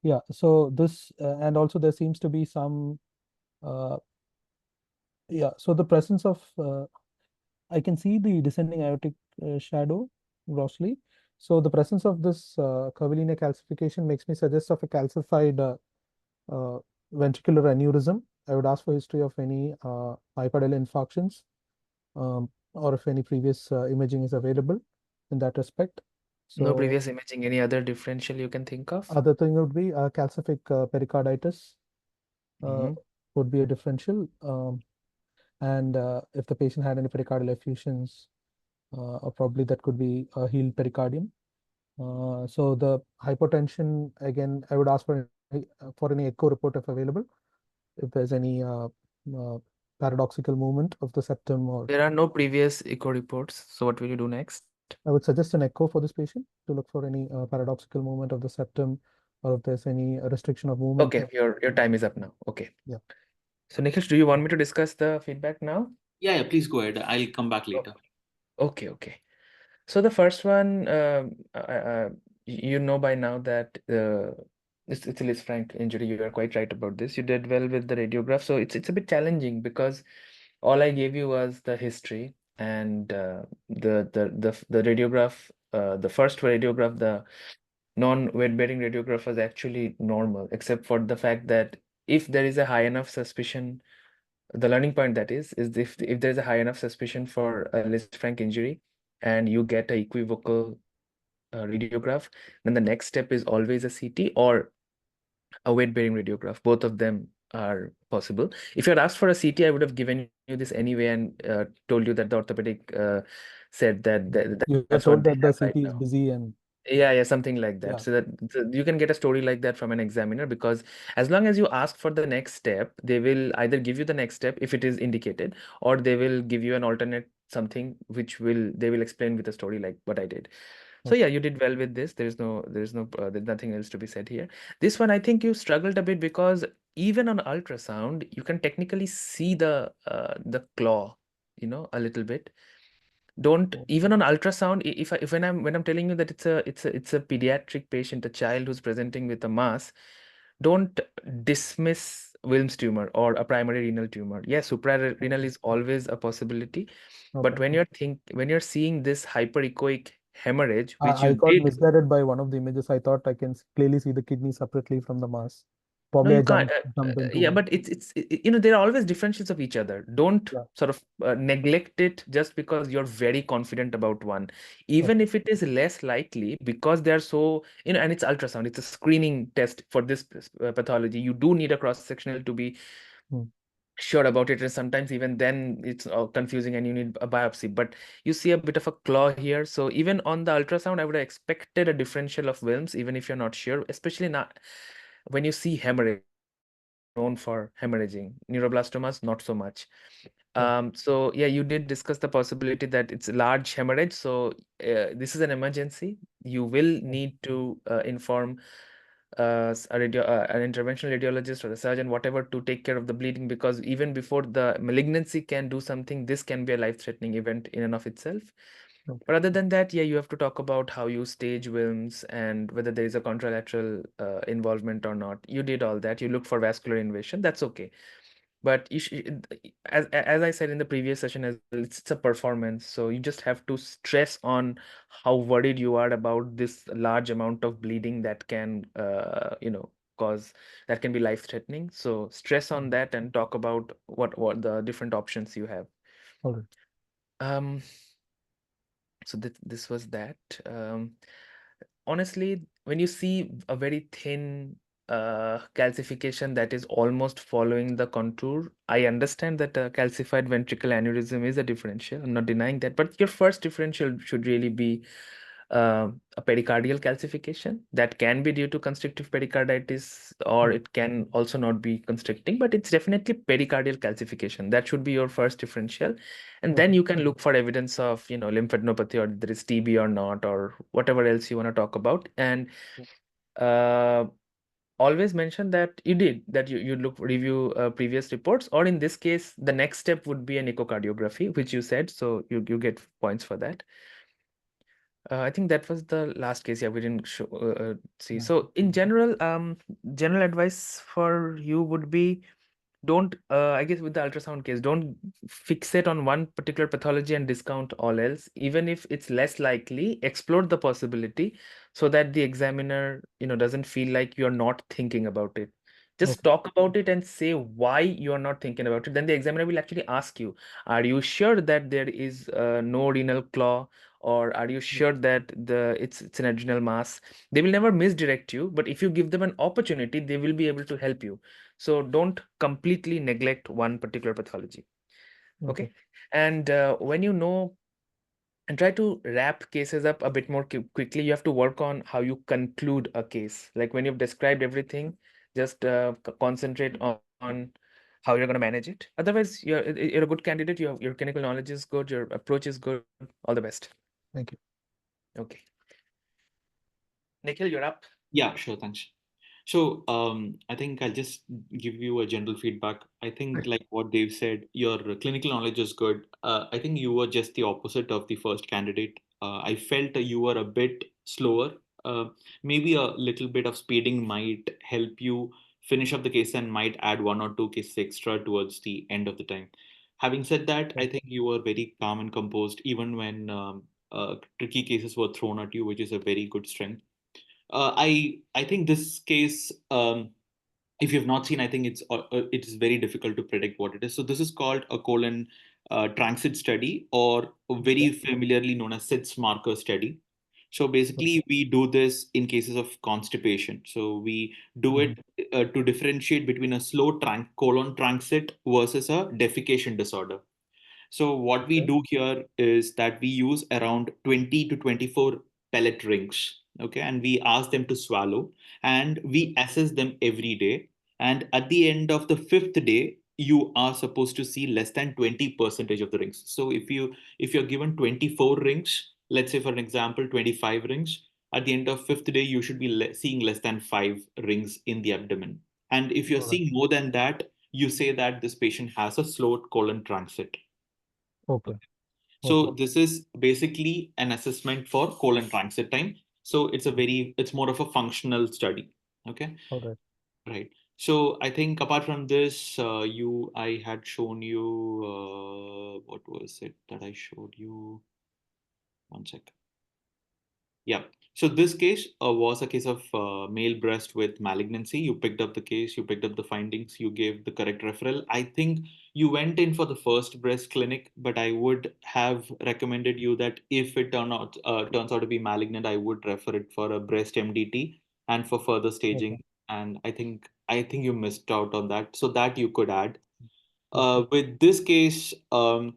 Yeah. So this and also there seems to be some. Yeah. So the presence of I can see the descending aortic shadow grossly. So the presence of this curvilinear calcification makes me suggest of a calcified uh, ventricular aneurysm. I would ask for history of any myocardial infarctions, or if any previous imaging is available in that respect. No So previous imaging, any other differential you can think of? other thing would be calcific pericarditis uh, Mhm. would be a differential. And if the patient had any pericardial effusions, or probably that could be a healed pericardium. So the hypotension, again, I would ask for any echo report if available, if there's any paradoxical movement of the septum, or There are no previous echo reports. So what will you do next? I would suggest an echo for this patient to look for any paradoxical movement of the septum, or if there's any restriction of movement. Okay, your time is up now. Okay. Yeah. So Nikhil, do you want me to discuss the feedback now? Yeah, please go ahead. I'll come back later. Okay. So the first one, you know by now that it's a Lisfranc injury. You are quite right about this. You did well with the radiograph. So it's a bit challenging because all I gave you was the history and the radiograph, the first radiograph, the non-weight-bearing radiograph was actually normal, except for the fact that if there is a high enough suspicion, the learning point that is if there's a high enough suspicion for a Lisfranc injury and you get a equivocal radiograph, then the next step is always a CT or a weight-bearing radiograph. Both of them are possible. If you had asked for a CT, I would have given you this anyway and told you that the orthopedic said that You were that's what told they that the have right CT is now. busy, and Yeah, something like that. yeah, So you can get a story like that from an examiner, because as long as you ask for the next step, they will either give you the next step if it is indicated, or they will give you an alternate something which they will explain with a story like what I did. So yeah, you did well with this. There's nothing else to be said here. This one, I think you struggled a bit because even on ultrasound, you can technically see the claw, a little bit. Don't even on ultrasound, if when I'm telling you that it's a pediatric patient, a child who's presenting with a mass, don't dismiss Wilms tumor or a primary renal tumor. Yes, suprarenal is always a possibility, but okay. when you're seeing this hyperechoic hemorrhage, which I you got did. misguided by one of the images. I thought I can clearly see the kidney separately from the mass. No, Probably I you can't. jumped Yeah, into. but there are always differentials of each other. Don't Yeah. sort of neglect it just because you're very confident about one. Okay. Even if it is less likely, because they're so, and it's ultrasound, it's a screening test for this pathology. You do need a cross-sectional to be Hmm. sure about it. And sometimes even then it's confusing and you need a biopsy. But you see a bit of a claw here. So even on the ultrasound, I would have expected a differential of Wilms, even if you're not sure, especially not when you see hemorrhage known for hemorrhaging. Neuroblastomas, not so much. Okay. So yeah, you did discuss the possibility that it's a large hemorrhage. So this is an emergency. You will need to inform an interventional radiologist or a surgeon, whatever, to take care of the bleeding, because even before the malignancy can do something, this can be a life-threatening event in and of itself. Okay. But other than that, yeah, you have to talk about how you stage Wilms and whether there is a contralateral involvement or not. You did all that. You looked for vascular invasion. That's okay. But as I said in the previous session as well, it's a performance. So you just have to stress on how worried you are about this large amount of bleeding that can, that can be life-threatening. So stress on that and talk about what the different options you have. All right. Um, so this was that. Honestly, when you see a very thin calcification that is almost following the contour, I understand that a calcified ventricle aneurysm is a differential. I'm not denying that, but your first differential should really be a pericardial calcification that can be due to constrictive pericarditis, or it can also not be constricting, but it's definitely pericardial calcification. That should be your first differential. And then Okay. you can look for evidence of, lymphadenopathy, or there is TB or not, or whatever else you want to talk about. And uh, always mention that you review previous reports, or in this case, the next step would be an echocardiography, which you said, so you get points for that. I think that was the last case. Yeah, we didn't see. Yeah. So in general, general advice for you would be don't I guess with the ultrasound case, don't fixate on one particular pathology and discount all else. Even if it's less likely, explore the possibility so that the examiner, doesn't feel like you're not thinking about it. Just Okay. talk about it and say why you're not thinking about it. Then the examiner will actually ask you, are you sure that there is no renal claw, or are you sure that it's an adrenal mass? They will never misdirect you, but if you give them an opportunity, they will be able to help you. So don't completely neglect one particular pathology. Okay. And and try to wrap cases up a bit more quickly. You have to work on how you conclude a case. Like when you've described everything, just concentrate on how you're going to manage it. Otherwise, you're a good candidate. Your clinical knowledge is good. Your approach is good. All the best. Thank you. Okay. Nikhil, you're up. Yeah, sure, thanks. So I think I'll just give you a general feedback. I think like what Dave said, your clinical knowledge is good. I think you were just the opposite of the first candidate. I felt you were a bit slower. Uh, Maybe a little bit of speeding might help you finish up the case and might add one or two cases extra towards the end of the time. Having said that, I think you were very calm and composed even when tricky cases were thrown at you, which is a very good strength. I think this case, if you've not seen, I think it is very difficult to predict what it is. So this is called a colon transit study, or very familiarly known as SITS marker study. So basically, we do this in cases of constipation. So we do it to differentiate between a slow colon transit versus a defecation disorder. So what we do here is that we use around 20 to 24 pellet rings, okay, and we ask them to swallow, and we assess them every day. And at the end of the fifth day, you are supposed to see less than 20% of the rings. So if you're given 24 rings, let's say for an example 25 rings, at the end of fifth day you should be seeing less than 5 rings in the abdomen. And if you're seeing more than that, you say that this patient has a slow colon transit. Okay. So this is basically an assessment for colon transit time. So it's more of a functional study. Okay. All right. Right. So I think apart from this, I had shown you, what was it that I showed you? One sec. Yeah. So this case was a case of male breast with malignancy. You picked up the case, you picked up the findings, you gave the correct referral. I think you went in for the first breast clinic, but I would have recommended you that if it turns out to be malignant, I would refer it for a breast MDT and for further staging. And I think you missed out on that, so that you could add. With this case, so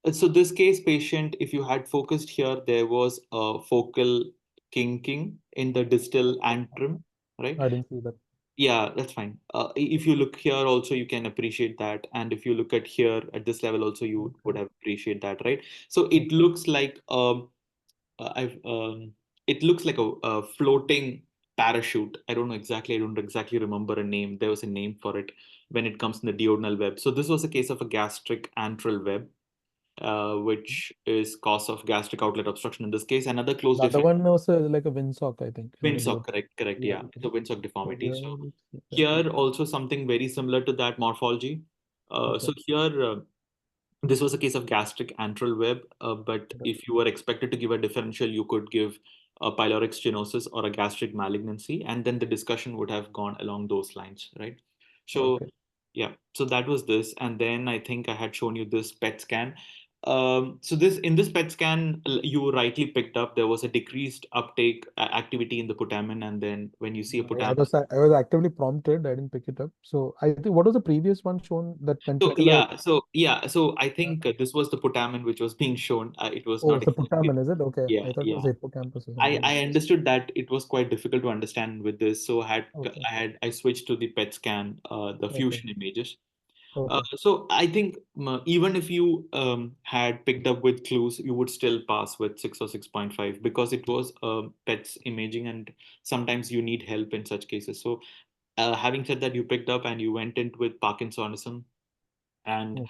this case patient, if you had focused here, there was a focal kinking in the distal antrum, right? I didn't see that. Yeah, that's fine. If you look here also, you can appreciate that. And if you look at here at this level also, you would have appreciate that, right? So it looks like I've it looks like a floating parachute. I don't know exactly. I don't exactly remember a name. There was a name for it when it comes in the duodenal web. So this was a case of a gastric antral web, which is cause of gastric outlet obstruction in this case. Another close The other definition. one was like a windsock, I think. Windsock, correct. Yeah. Yeah, it's a windsock deformity. Where So is it? here also something very similar to that morphology. So here. This was a case of gastric antral web, but if you were expected to give a differential, you could give a pyloric stenosis or a gastric malignancy, and then the discussion would have gone along those lines, right? So, yeah, so that was this, and then I think I had shown you this PET scan. So in this PET scan, you rightly picked up there was a decreased uptake activity in the putamen, and then when you see a putamen. I was actively prompted. I didn't pick it up. So I think what was the previous one shown? That So ventricular. so I think this was the putamen which was being shown. It was Oh, not it's the exactly. putamen, is it? Okay. Yeah, I thought it yeah. was hippocampus or I something. understood that it was quite difficult to understand with this, so Okay. I switched to the PET scan, the fusion images. Okay. So I think even if you had picked up with clues, you would still pass with 6 or 6.5 because it was PET's imaging, and sometimes you need help in such cases. So having said that, you picked up and you went in with Parkinsonism, and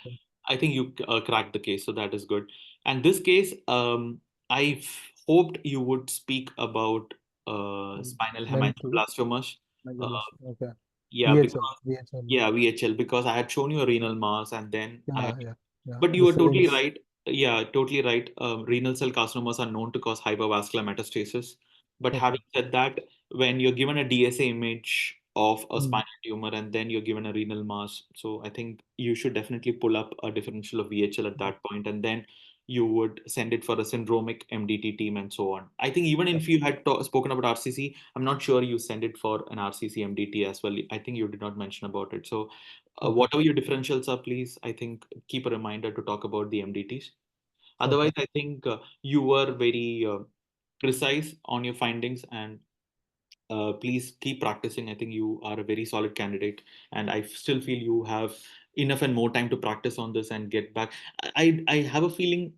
I think you cracked the case, so that is good. And this case, I hoped you would speak about spinal Mental. hemangioblastomas. Uh, Okay. Yeah, because VHL. VHL, because I had shown you a renal mass and then I had, Yeah. but you The were totally syringe. right. Yeah, totally right. Renal cell carcinomas are known to cause hypervascular metastasis. But Okay. having said that, when you're given a DSA image of a Mm. spinal tumor and then you're given a renal mass, so I think you should definitely pull up a differential of VHL at that point, and then you would send it for a syndromic MDT team and so on. I think even if you had spoken about RCC, I'm not sure you send it for an RCC MDT as well. I think you did not mention about it. So whatever your differentials are, please, I think keep a reminder to talk about the MDTs. Otherwise, I think you were very precise on your findings, and please keep practicing. I think you are a very solid candidate, and I still feel you have enough and more time to practice on this and get back. I have a feeling,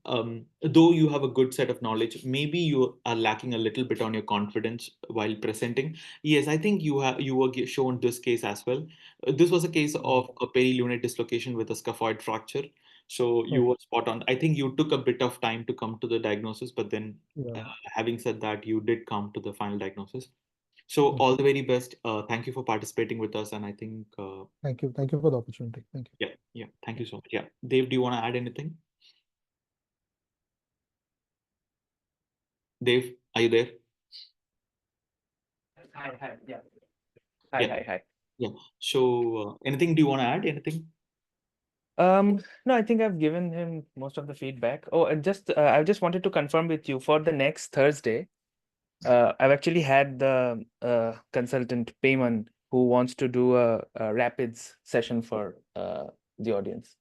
though you have a good set of knowledge, maybe you are lacking a little bit on your confidence while presenting. Yes, I think you were shown this case as well. This was a case of a perilunate dislocation with a scaphoid fracture. So you were spot on. I think you took a bit of time to come to the diagnosis, but then having said that, you did come to the final diagnosis. So all the very best. Thank you for participating with us, and I think Thank you for the opportunity. Thank you. yeah. Thank you so much. Yeah, Dave, do you want to add anything? Dave, are you there? Hi. Yeah. Yeah. Hi. Yeah. So anything? Do you want to add anything? No, I think I've given him most of the feedback. Oh, I just wanted to confirm with you for the next Thursday. I've actually had the consultant Payman who wants to do a rapids session for the audience.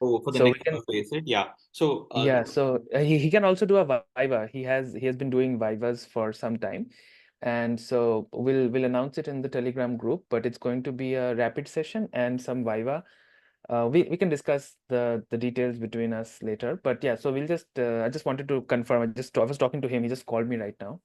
Oh, for the So we next can, Thursday, is it? Yeah. So yeah. So he can also do a Viva. He has been doing Vivas for some time, and so we'll announce it in the Telegram group. But it's going to be a rapid session and some Viva. We can discuss the details between us later. But yeah, so we'll just I just wanted to confirm. I was talking to him. He just called me right now.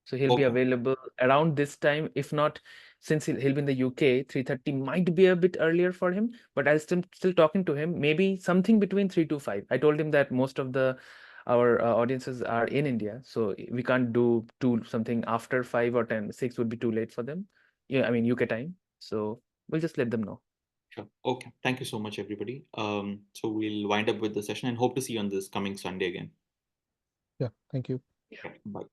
So he'll be okay. available around this time. If not, since he'll be in the UK, 3:30 might be a bit earlier for him, but I'll still talking to him. Maybe something between 3 to 5. I told him that most of our audiences are in India, so we can't do something after 5 or 10. 6 would be too late for them. Yeah, I mean UK time. So we'll just let them know. Sure. Okay. Thank you so much, everybody. So we'll wind up with the session and hope to see you on this coming Sunday again. Yeah. Thank you. Okay, bye.